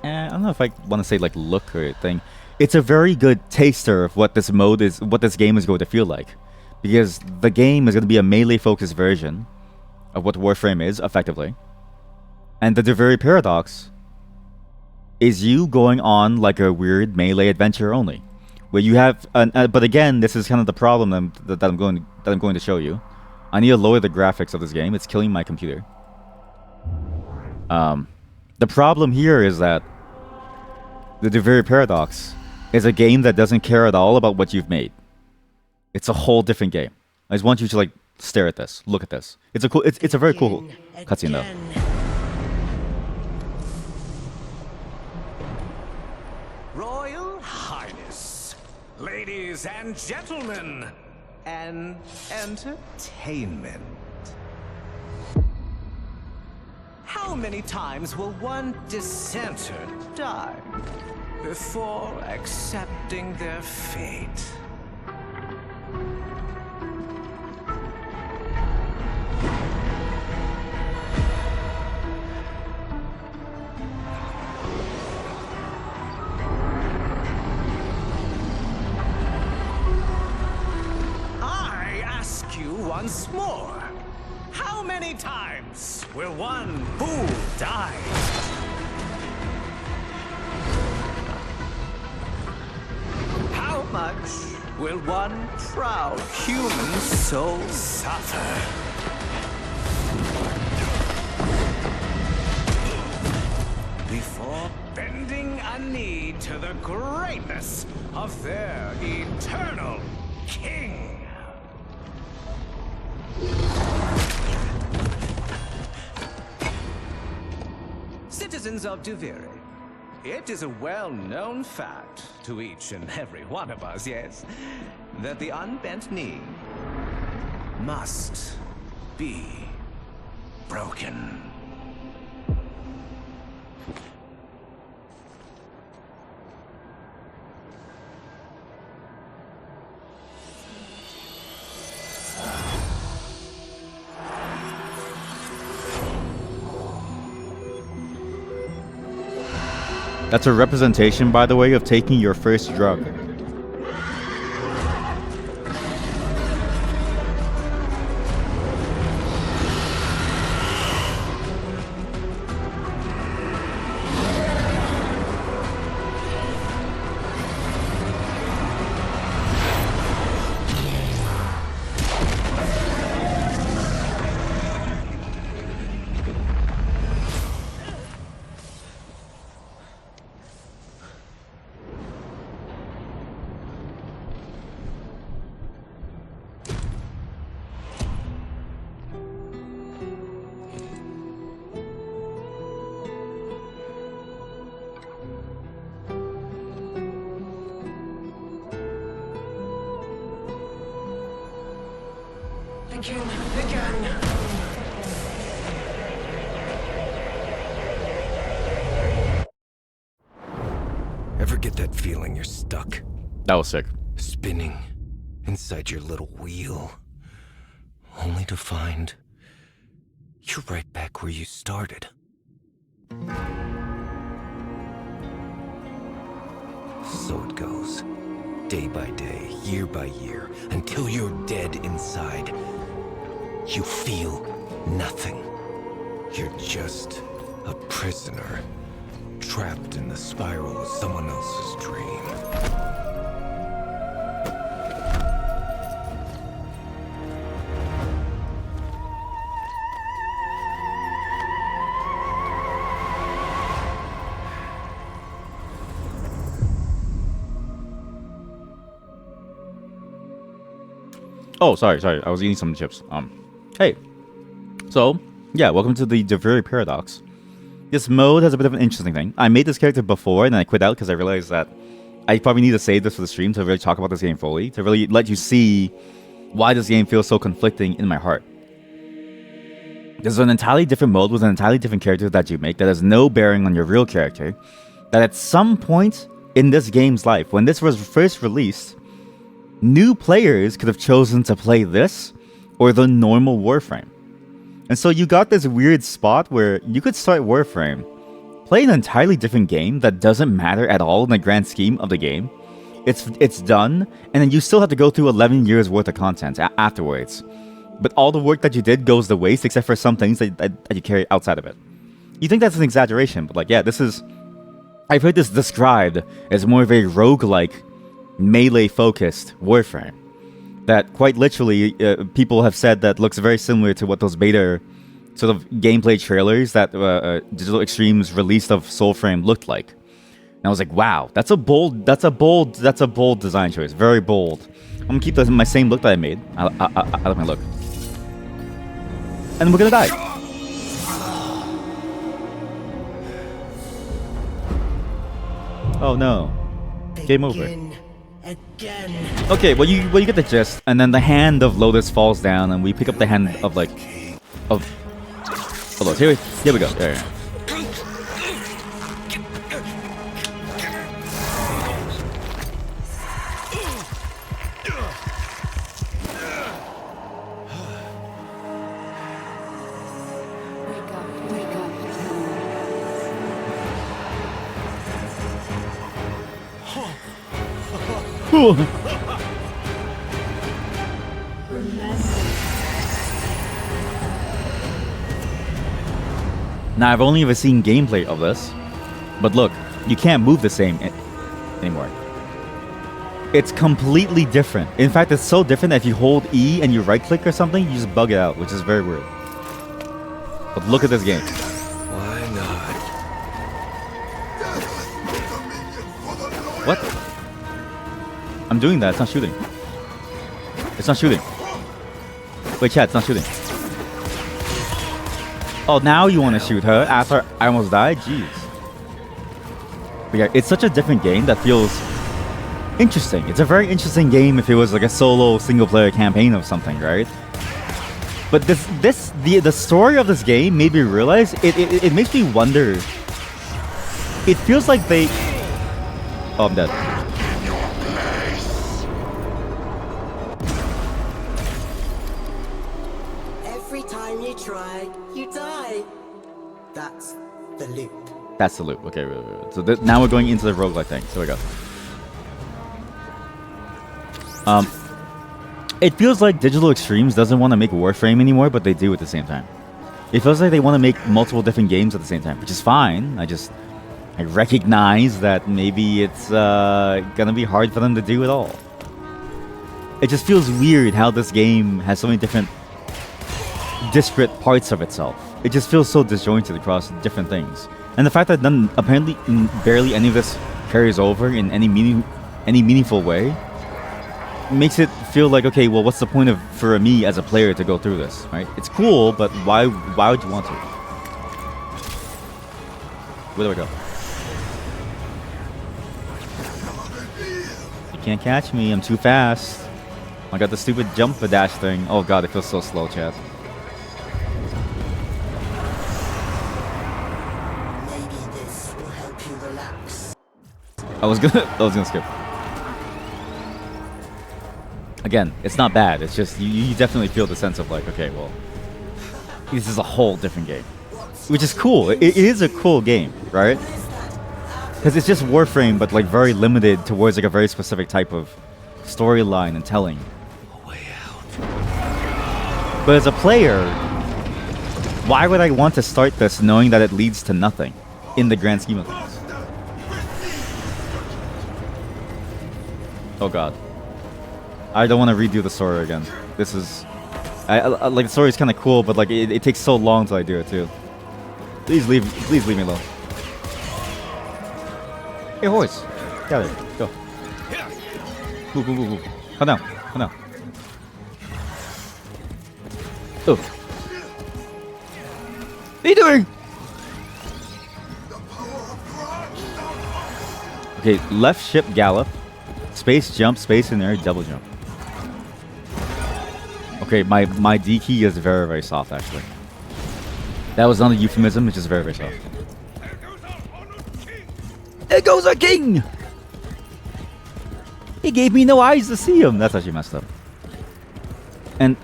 Speaker 1: I don't know if I want to say like look or thing. It's a very good taster of what this mode is, what this game is going to feel like, because the game is going to be a melee-focused version of what Warframe is, effectively. And the Duviri Paradox is you going on like a weird melee adventure only, where you have. But again, this is kind of the problem that I'm going to show you. I need to lower the graphics of this game. It's killing my computer. The problem here is that the Duviri Paradox is a game that doesn't care at all about what you've made. It's a whole different game. I just want you to like stare at this, look at this. It's a cool. It's a very cool cutscene though.
Speaker 7: Royal Highness, ladies and gentlemen, and entertainment. How many times will one dissenter die before accepting their fate? I ask you once more. How many times will one fool die? How much will one proud human soul suffer? Before bending a knee to the greatness of their eternal king? Citizens of Duviri, it is a well-known fact to each and every one of us, yes, that the unbent knee must be broken.
Speaker 1: That's a representation, by the way, of taking your first drug.
Speaker 4: Ever get that feeling you're stuck?
Speaker 1: That was sick.
Speaker 4: Spinning inside your little wheel. Only to find you're right back where you started. So it goes. Day by day, year by year, until you're dead inside. You feel nothing. You're just a prisoner, trapped in the spiral of someone else's dream.
Speaker 1: Oh, sorry. I was eating some chips. Hey. So, yeah, welcome to the Duviri Paradox. This mode has a bit of an interesting thing. I made this character before, and then I quit out because I realized that I probably need to save this for the stream to really talk about this game fully, to really let you see why this game feels so conflicting in my heart. There's an entirely different mode with an entirely different character that you make that has no bearing on your real character, that at some point in this game's life, when this was first released, new players could have chosen to play this or the normal Warframe. And so you got this weird spot where you could start Warframe, play an entirely different game that doesn't matter at all in the grand scheme of the game. It's done, and then you still have to go through 11 years worth of content afterwards. But all the work that you did goes to waste except for some things that you carry outside of it. You think that's an exaggeration, but like, yeah, this is... I've heard this described as more of a roguelike, melee-focused Warframe. That quite literally, people have said that looks very similar to what those beta sort of gameplay trailers that Digital Extremes released of Soulframe looked like. And I was like, wow, that's a bold design choice. Very bold. I'm gonna keep my same look that I made. I like my look. And we're gonna die. Oh no. Game over.
Speaker 4: Again.
Speaker 1: Okay, well you get the gist, and then the hand of Lotus falls down, and we pick up the hand of Lotus. Here we go. There. Now, I've only ever seen gameplay of this, but look, you can't move the same anymore. It's completely different. In fact, it's so different that if you hold E and you right-click or something, you just bug it out, which is very weird. But look at this game.
Speaker 4: Why not?
Speaker 1: What? I'm doing that. It's not shooting. It's not shooting. Wait, chat, it's not shooting. Oh, now you want to shoot her after I almost died? Jeez. But yeah, it's such a different game that feels interesting. It's a very interesting game if it was like a solo single-player campaign of something, right? But the story of this game made me realize it makes me wonder. It feels like they... Oh, I'm dead.
Speaker 8: Every time you try, you die. That's the loop.
Speaker 1: That's the loop. Okay, wait. So now we're going into the roguelike thing. So we go. It feels like Digital Extremes doesn't want to make Warframe anymore, but they do at the same time. It feels like they want to make multiple different games at the same time, which is fine. I recognize that maybe it's gonna be hard for them to do it all. It just feels weird how this game has so many different disparate parts of itself. It just feels so disjointed across different things. And the fact that none, apparently barely any of this carries over in any meaningful way makes it feel like, okay, well, what's the point for me as a player to go through this, right? It's cool, but why would you want to? Where do I go? You can't catch me, I'm too fast. I got the stupid jump dash thing. Oh god, it feels so slow, chat.
Speaker 8: Maybe this will help you relax.
Speaker 1: I was gonna skip. Again, it's not bad. It's just you definitely feel the sense of like, okay, well, this is a whole different game, which is cool. It is a cool game, right? Because it's just Warframe, but like very limited towards like a very specific type of storyline and telling.
Speaker 4: Way out.
Speaker 1: But as a player, why would I want to start this knowing that it leads to nothing in the grand scheme of things? Oh god. I don't want to redo the story again. This is... like, the story is kind of cool, but like it takes so long till I do it too. Please leave me alone. Hey, horse! Get out of here. Go. Move. Come down. Oh. What are you doing? Okay, left ship gallop. Space jump, space in air, double jump. Okay, my D key is very, very soft, actually. That was not a euphemism, it's just very, very soft. There goes our king! It gave me no eyes to see him. That's actually messed up. And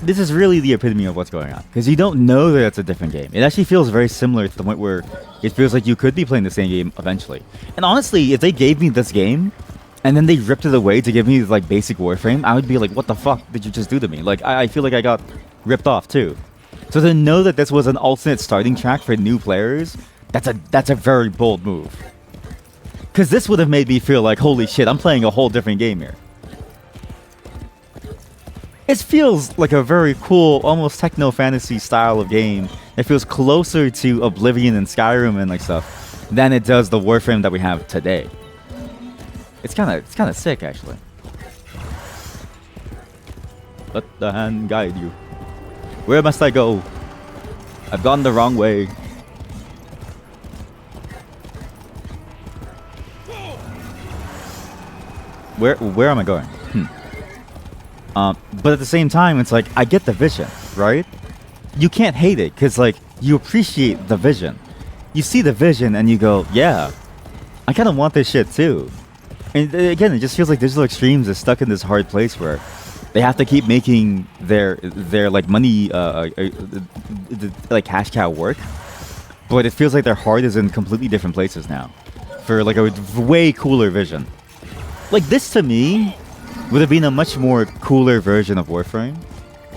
Speaker 1: this is really the epitome of what's going on, because you don't know that it's a different game. It actually feels very similar to the point where it feels like you could be playing the same game eventually. And honestly, if they gave me this game and then they ripped it away to give me like basic Warframe, I would be like, what the fuck did you just do to me? Like, I feel like I got ripped off too. So to know that this was an alternate starting track for new players, that's a very bold move. Because this would have made me feel like, holy shit, I'm playing a whole different game here. It feels like a very cool, almost techno-fantasy style of game. It feels closer to Oblivion and Skyrim and like stuff than it does the Warframe that we have today. It's kind of sick, actually. Let the hand guide you. Where must I go? I've gone the wrong way. Where am I going? But at the same time, it's like, I get the vision, right? You can't hate it, because like, you appreciate the vision. You see the vision and you go, yeah, I kind of want this shit too. And again, it just feels like Digital Extremes is stuck in this hard place where they have to keep making their like money, like cash cow work. But it feels like their heart is in completely different places now for like a way cooler vision. Like this to me would have been a much more cooler version of Warframe,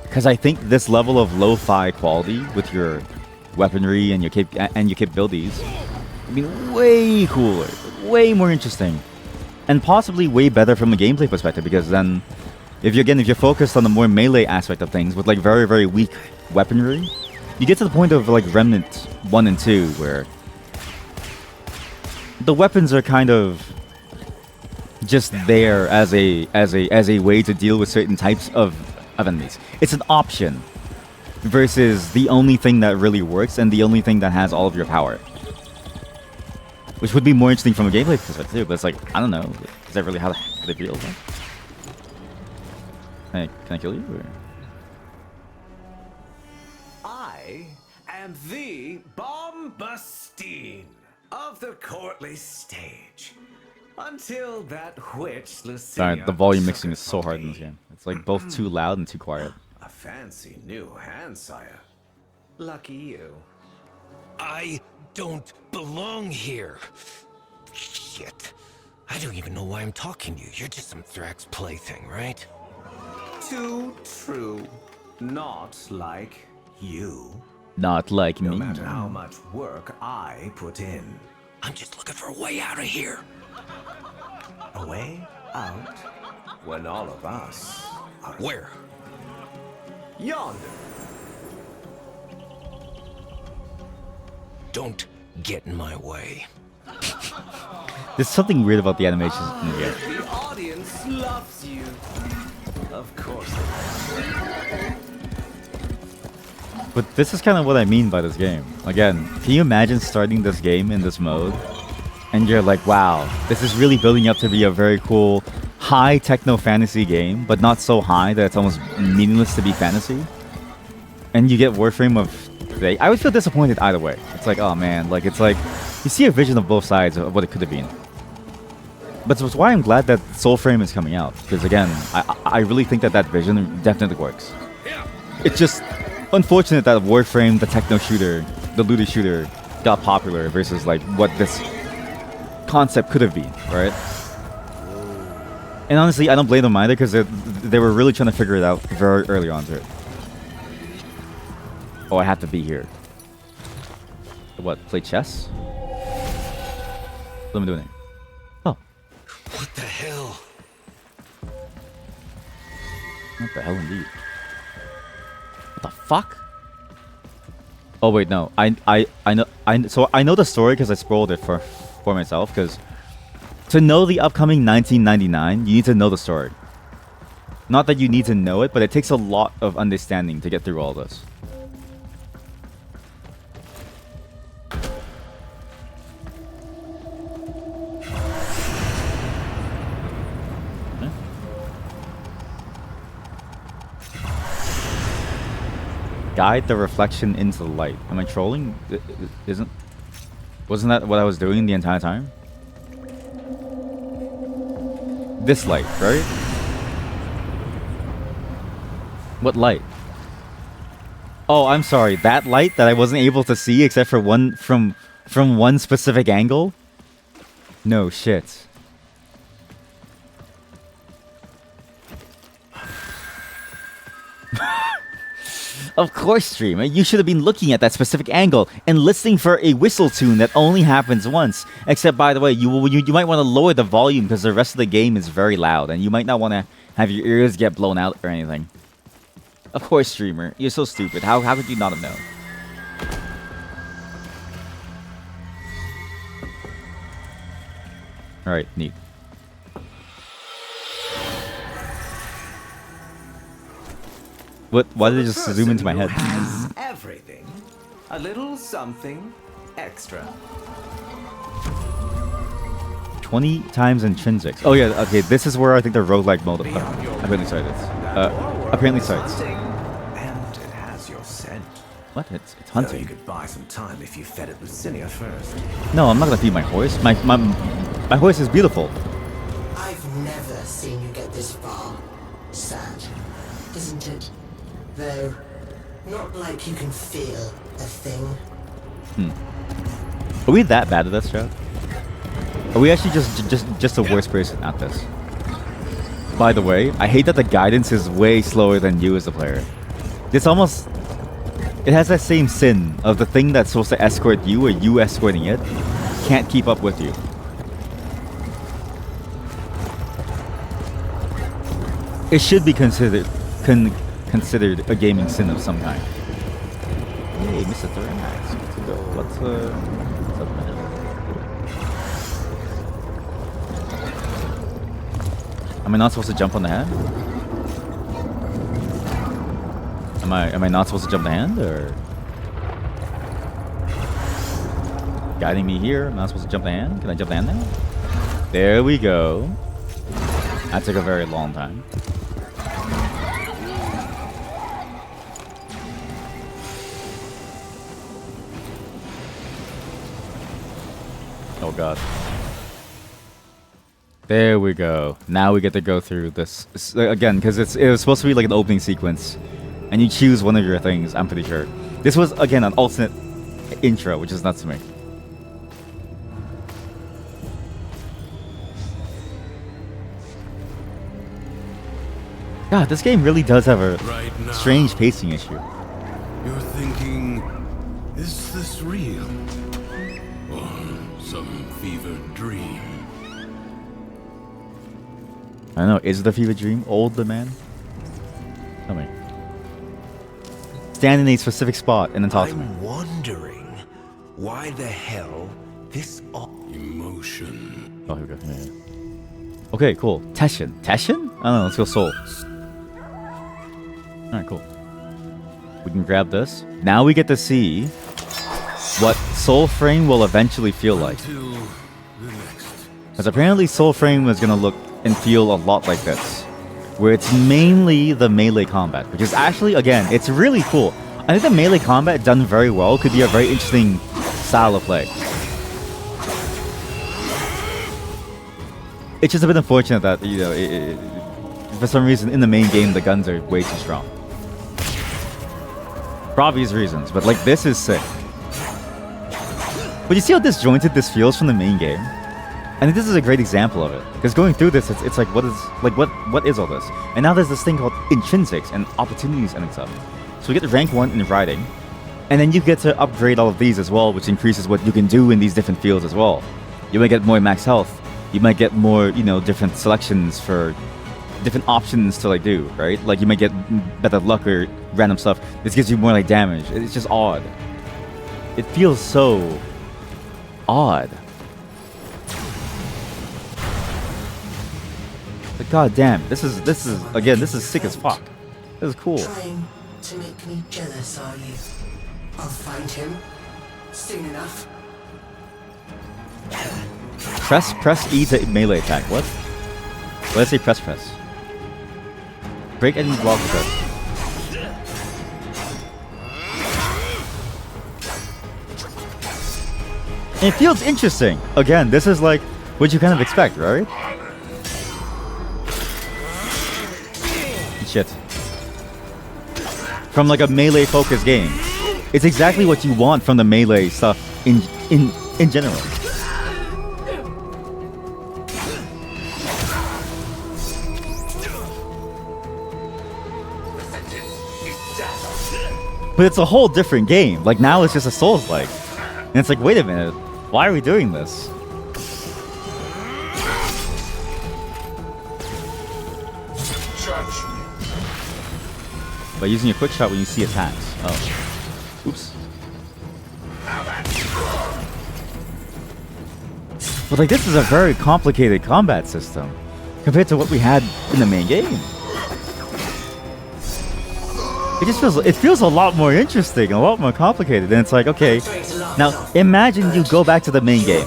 Speaker 1: because I think this level of lo-fi quality with your weaponry and your capabilities would be way cooler, way more interesting, and possibly way better from a gameplay perspective. Because then, if you're focused on the more melee aspect of things with like very, very weak weaponry, you get to the point of like Remnant 1 and 2 where the weapons are kind of just there as a way to deal with certain types of enemies. It's an option versus the only thing that really works and the only thing that has all of your power, which would be more interesting from a gameplay perspective too. But it's like, I don't know, is that really how they feel? Can I kill you? Or?
Speaker 7: I am the Bombastine of the courtly stage. Until that witch Lucia.
Speaker 1: Sorry, the volume mixing is so hard in this game. It's like both too loud and too quiet.
Speaker 7: A fancy new hand, sire. Lucky you.
Speaker 4: I don't belong here. Shit. I don't even know why I'm talking to you. You're just some Thrax plaything, right?
Speaker 7: Too true. Not like you.
Speaker 1: Not like
Speaker 7: No
Speaker 1: me.
Speaker 7: matter how much work I put in.
Speaker 4: I'm just looking for a way out of here.
Speaker 7: A way out when all of us are
Speaker 4: Where?
Speaker 7: yonder.
Speaker 4: Don't get in my way.
Speaker 1: There's something weird about the animations in the game.
Speaker 7: The audience loves you. Of course.
Speaker 1: But this is kind of what I mean by this game. Again, can you imagine starting this game in this mode? And you're like, wow, this is really building up to be a very cool, high techno fantasy game, but not so high that it's almost meaningless to be fantasy. And you get Warframe of today. I would feel disappointed either way. It's like, oh man, like it's like you see a vision of both sides of what it could have been. But that's why I'm glad that Soulframe is coming out, because again, I really think that vision definitely works. It's just unfortunate that Warframe, the techno shooter, the looter shooter, got popular versus like what this concept could have been, right? And honestly, I don't blame them either, because they were really trying to figure it out very early on too. Oh, I have to be here. What? Play chess? What am I doing? Oh.
Speaker 4: What the hell?
Speaker 1: What the hell indeed? What the fuck? Oh wait, no. I know the story because I spoiled it for myself, because to know the upcoming 1999, you need to know the story. Not that you need to know it, but it takes a lot of understanding to get through all this. Guide the reflection into the light. Am I trolling? Wasn't that what I was doing the entire time? This light, right? What light? Oh, I'm sorry. That light that I wasn't able to see except for one from one specific angle? No shit. Of course, streamer. You should have been looking at that specific angle and listening for a whistle tune that only happens once. Except, by the way, you might want to lower the volume because the rest of the game is very loud, and you might not want to have your ears get blown out or anything. Of course, streamer. You're so stupid. How could you not have known? All right, neat. What? Why did it just zoom into my head?
Speaker 7: Has everything. A little something extra.
Speaker 1: 20 times intrinsics. Oh yeah, okay. This is where I think the roguelike mode apparently starts. Apparently starts.
Speaker 7: And it has your scent.
Speaker 1: What? It's
Speaker 7: Though
Speaker 1: hunting.
Speaker 7: you could buy some time if you fed it with cilia first.
Speaker 1: No, I'm not gonna feed my horse. My horse is beautiful.
Speaker 8: I've never seen you get this far. Sad, isn't it? Though, not like you can feel a thing.
Speaker 1: Are we that bad at this, Joe? Are we actually just the worst person at this? By the way, I hate that the guidance is way slower than you as the player. It's almost... It has that same sin of the thing that's supposed to escort you or you escorting it can't keep up with you. It should be considered a gaming sin of some kind. Hey, Mr. Thurmax, good to go. What's up, man? Am I not supposed to jump on the hand? Am I not supposed to jump the hand, or guiding me here? I'm not supposed to jump the hand. Can I jump the hand now? There we go. That took a very long time. Oh god. There we go. Now we get to go through this again, because it was supposed to be like an opening sequence, and you choose one of your things. I'm pretty sure this was again an alternate intro, which is nuts to me. God, this game really does have a strange pacing issue.
Speaker 9: You're thinking, is this real? Or some fevered dream?
Speaker 1: I don't know, is it a fever dream? Older man? Tell me. Stand in a specific spot and then talk to me.
Speaker 4: I'm wondering why the hell this
Speaker 9: Emotion.
Speaker 1: Oh, here we go. Yeah. Okay, cool. Teshin. Teshin? I don't know, let's go Soul. Alright, cool. We can grab this. Now we get to see what Soulframe will eventually feel like. Because apparently Soulframe is going to look and feel a lot like this, where it's mainly the melee combat, which is actually, again, it's really cool. I think the melee combat done very well could be a very interesting style of play. It's just a bit unfortunate that, you know, for some reason in the main game the guns are way too strong. For obvious reasons, but like this is sick. But you see how disjointed this feels from the main game? I think this is a great example of it. Because going through this, it's like, what is all this? And now there's this thing called intrinsics and opportunities and stuff. So we get to rank 1 in writing, and then you get to upgrade all of these as well, which increases what you can do in these different fields as well. You might get more max health. You might get more, you know, different selections for different options to like do, right? Like you might get better luck or random stuff. This gives you more like damage. It's just odd. It feels so odd. But god damn, this is again, this is sick as fuck. This is cool.
Speaker 8: Trying to make me jealous, are you? I'll find him soon enough.
Speaker 1: Press E to melee attack. What? Let's say press. Break any block with press. It feels interesting. Again, this is like what you kind of expect, right? shit. From like a melee focused game. It's exactly what you want from the melee stuff in general. But it's a whole different game. Like now it's just a Souls-like. And it's like, wait a minute, why are we doing this? By using a quick shot when you see attacks. Oh. Oops. But like this is a very complicated combat system compared to what we had in the main game. It feels a lot more interesting, a lot more complicated. And it's like, okay, now imagine you go back to the main game.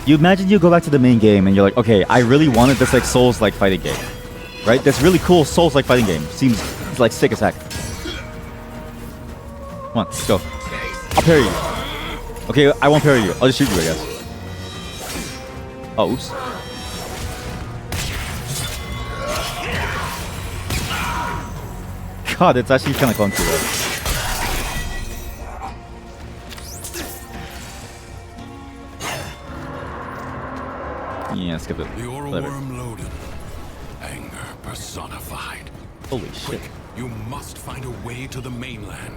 Speaker 1: You imagine you go back to the main game and you're like, okay, I really wanted this like Souls-like fighting game, right? This really cool Souls-like fighting game seems like sick as heck. Come on, let's go. I'll parry you. Okay, I won't parry you. I'll just shoot you, I guess. Oh, oops. God, it's actually kind of clunky though. Yeah, skip it.
Speaker 9: The oral
Speaker 1: Whatever.
Speaker 9: worm loaded. Anger personified.
Speaker 1: Holy shit.
Speaker 9: Quick, you must find a way to the mainland.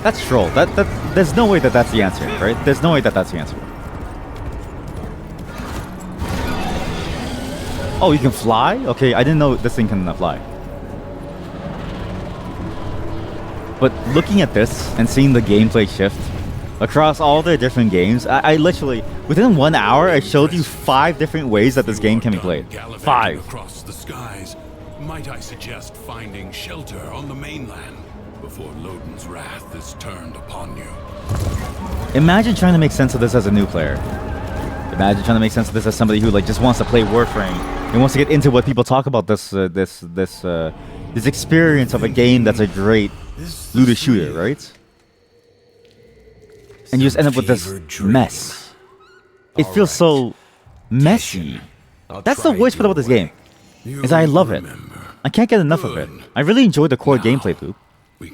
Speaker 1: That's troll. There's no way that that's the answer, right? There's no way that that's the answer. Oh, you can fly? Okay, I didn't know this thing can fly. But looking at this and seeing the gameplay shift across all the different games, I literally, within 1 hour, I showed you 5 different ways that this game can be played. 5.
Speaker 9: Across the skies, might I suggest finding shelter on the mainland before Loden's wrath is turned upon you?
Speaker 1: Imagine trying to make sense of this as a new player. Imagine trying to make sense of this as somebody who like just wants to play Warframe and wants to get into what people talk about this experience of a game that's a great looter shooter, right? And you just end up with this mess. It feels so messy. That's the worst part about this game. Is I love it. I can't get enough of it. I really enjoy the core gameplay loop.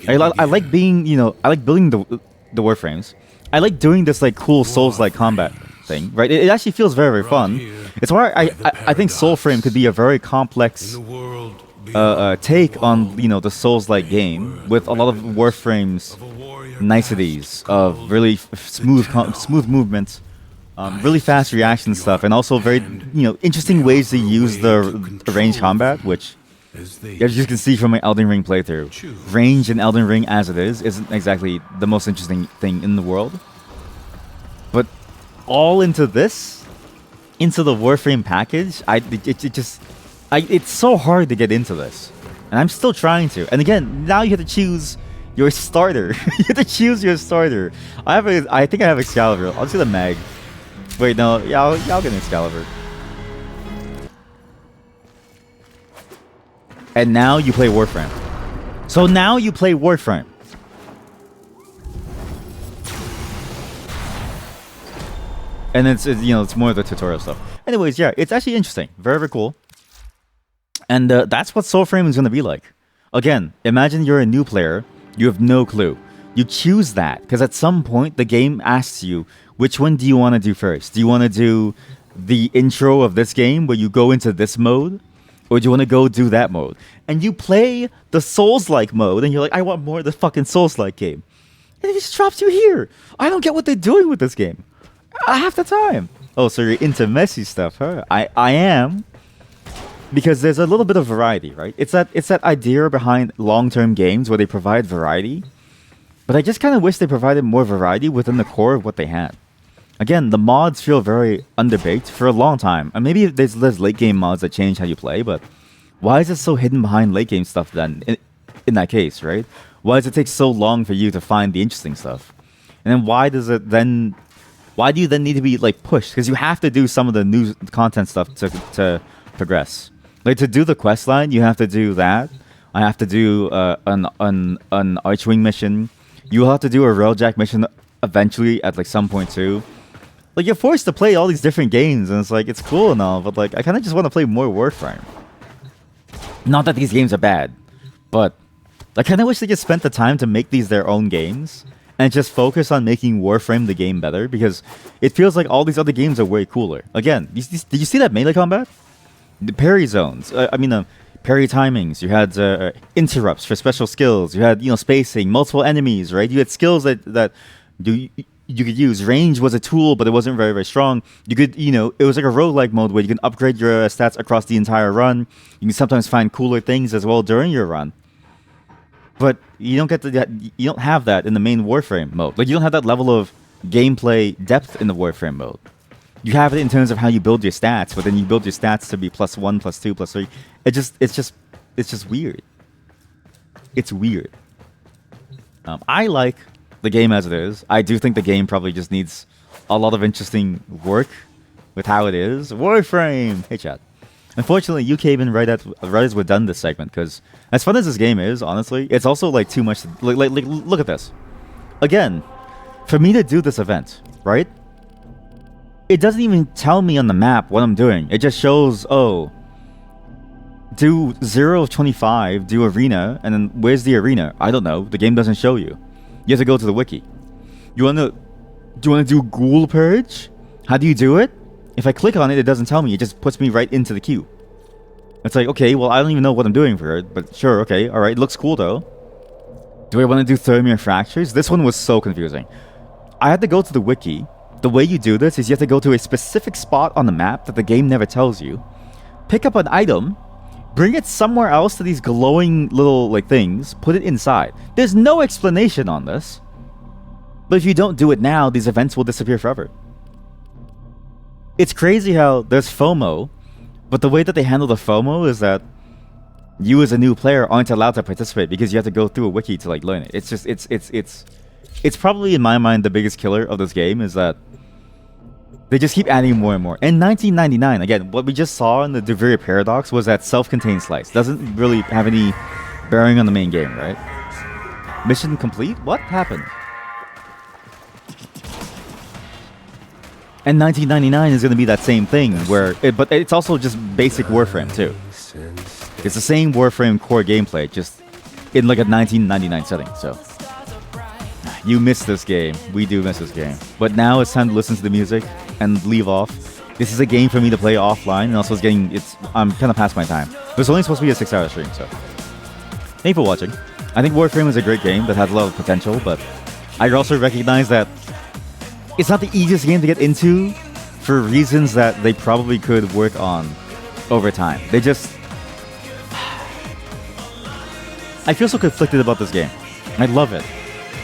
Speaker 1: I like being, I like building the Warframes. I like doing this like cool Souls-like combat thing, right? It actually feels very, very fun. It's why I think Soulframe could be a very complex take on the Souls-like game with a lot of Warframe's niceties of really smooth movements, really fast reaction stuff, and also very interesting ways to use the range combat, which, as you can see from my Elden Ring playthrough, range in Elden Ring as it is isn't exactly the most interesting thing in the world. But all into this, into the Warframe package, it's so hard to get into this, and I'm still trying to. And again, now you have to choose your starter. You have to choose your starter. I think I have Excalibur. I'll do the mag. Wait, no, yeah, I'll get an Excalibur. And now you play Warframe. So now you play Warframe. And it's more of the tutorial stuff. Anyways, yeah, it's actually interesting. Very, very cool. And that's what Soulframe is going to be like. Again, imagine you're a new player. You have no clue. You choose that because at some point the game asks you, which one do you want to do first? Do you want to do the intro of this game where you go into this mode? Or do you want to go do that mode? And you play the Souls-like mode and you're like, I want more of the fucking Souls-like game. And it just drops you here. I don't get what they're doing with this game. Half the time. Oh, so you're into messy stuff, huh? I am. Because there's a little bit of variety, right? It's that idea behind long-term games where they provide variety. But I just kind of wish they provided more variety within the core of what they had. Again, the mods feel very underbaked for a long time. And maybe there's late game mods that change how you play, but why is it so hidden behind late game stuff then, in that case, right? Why does it take so long for you to find the interesting stuff? And then why do you then need to be like pushed? Because you have to do some of the new content stuff to progress. Like to do the quest line, you have to do that. I have to do an Archwing mission. You have to do a Railjack mission eventually at like some point too, like you're forced to play all these different games, and it's like it's cool and all, but like I kind of just want to play more Warframe. Not that these games are bad, but I kind of wish they just spent the time to make these their own games and just focus on making Warframe the game better, because it feels like all these other games are way cooler. Again, did you see that melee combat? The parry zones. Parry timings. You had interrupts for special skills. You had spacing, multiple enemies. Right. You had skills that you could use. Range was a tool, but it wasn't very, very strong. You could it was like a roguelike mode where you can upgrade your stats across the entire run. You can sometimes find cooler things as well during your run. But you don't have that in the main Warframe mode. Like you don't have that level of gameplay depth in the Warframe mode. You have it in terms of how you build your stats, but then you build your stats to be +1, +2, +3. It's just weird. It's weird. I like the game as it is. I do think the game probably just needs a lot of interesting work with how it is. Warframe. Hey chat. Unfortunately, you came in right as we're done this segment, because as fun as this game is, honestly, it's also like too much. Like look at this. Again, for me to do this event, right? It doesn't even tell me on the map what I'm doing. It just shows, oh, do 0 of 25, do arena, and then where's the arena? I don't know. The game doesn't show you. You have to go to the wiki. Do you want to do Ghoul Purge? How do you do it? If I click on it, it doesn't tell me. It just puts me right into the queue. It's like, okay, well, I don't even know what I'm doing for it, but sure, okay, all right, it looks cool though. Do I want to do Thermia Fractures? This one was so confusing. I had to go to the wiki. The way you do this is you have to go to a specific spot on the map that the game never tells you. Pick up an item, bring it somewhere else to these glowing little like things, put it inside. There's no explanation on this. But if you don't do it now, these events will disappear forever. It's crazy how there's FOMO, but the way that they handle the FOMO is that you as a new player aren't allowed to participate because you have to go through a wiki to like learn it. It's just it's probably in my mind the biggest killer of this game is that they just keep adding more and more. In 1999, again, what we just saw in the Duviri Paradox was that self-contained slice. Doesn't really have any bearing on the main game, right? Mission complete? What happened? And 1999 is going to be that same thing, but it's also just basic Warframe too. It's the same Warframe core gameplay, just in like a 1999 setting. So you miss this game. We do miss this game. But now it's time to listen to the music and leave off. This is a game for me to play offline, and also I'm kind of past my time. It was only supposed to be a 6-hour stream, so thank you for watching. I think Warframe is a great game that has a lot of potential, but I also recognize that it's not the easiest game to get into for reasons that they probably could work on over time. I feel so conflicted about this game. I love it.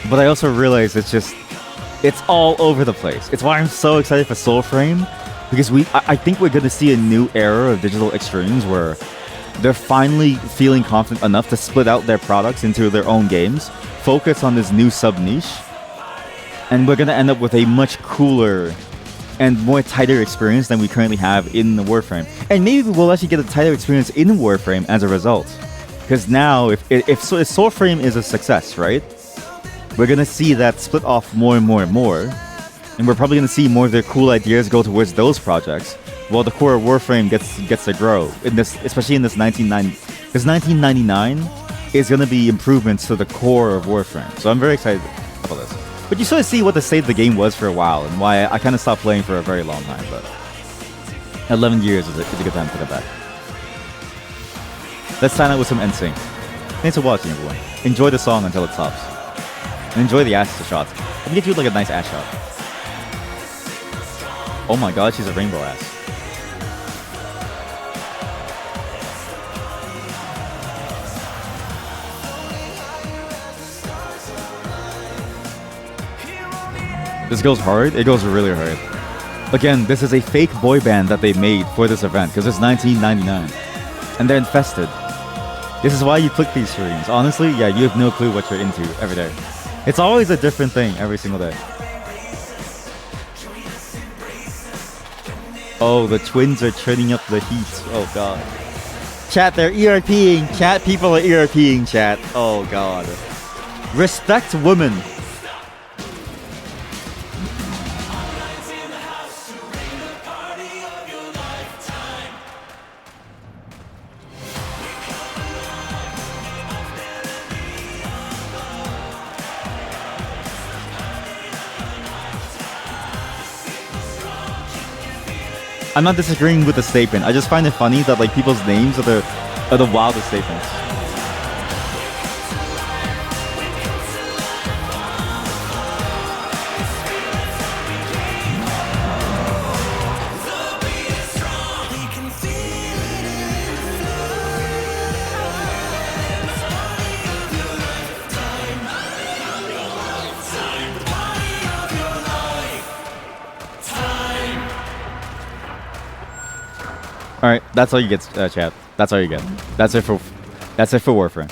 Speaker 1: But I also realize it's all over the place. It's why I'm so excited for Soulframe, because I think we're going to see a new era of digital extremes where they're finally feeling confident enough to split out their products into their own games, focus on this new sub-niche, and we're going to end up with a much cooler and more tighter experience than we currently have in the Warframe. And maybe we'll actually get a tighter experience in Warframe as a result. Because now, if Soulframe is a success, right? We're going to see that split off more and more and more. And we're probably going to see more of their cool ideas go towards those projects, while the core of Warframe gets to grow, especially in this 1990. Because 1999 is going to be improvements to the core of Warframe. So I'm very excited about this. But you sort of see what the state of the game was for a while, and why I kind of stopped playing for a very long time. But 11 years is a good time to come back. Let's sign out with some NSYNC. Thanks for watching, everyone. Enjoy the song until it stops. And enjoy the ass shots. Let me get you like a nice ass shot. Oh my god, she's a rainbow ass. This goes hard. It goes really hard. Again, this is a fake boy band that they made for this event because it's 1999. And they're infested. This is why you click these streams. Honestly, yeah, you have no clue what you're into every day. It's always a different thing every single day. Oh, the twins are turning up the heat. Oh god. Chat, they're ERPing. Chat, people are ERPing, chat. Oh god. Respect women. I'm not disagreeing with the statement. I just find it funny that like people's names are the wildest statements. All right, that's all you get, chat. That's all you get. That's it for Warframe.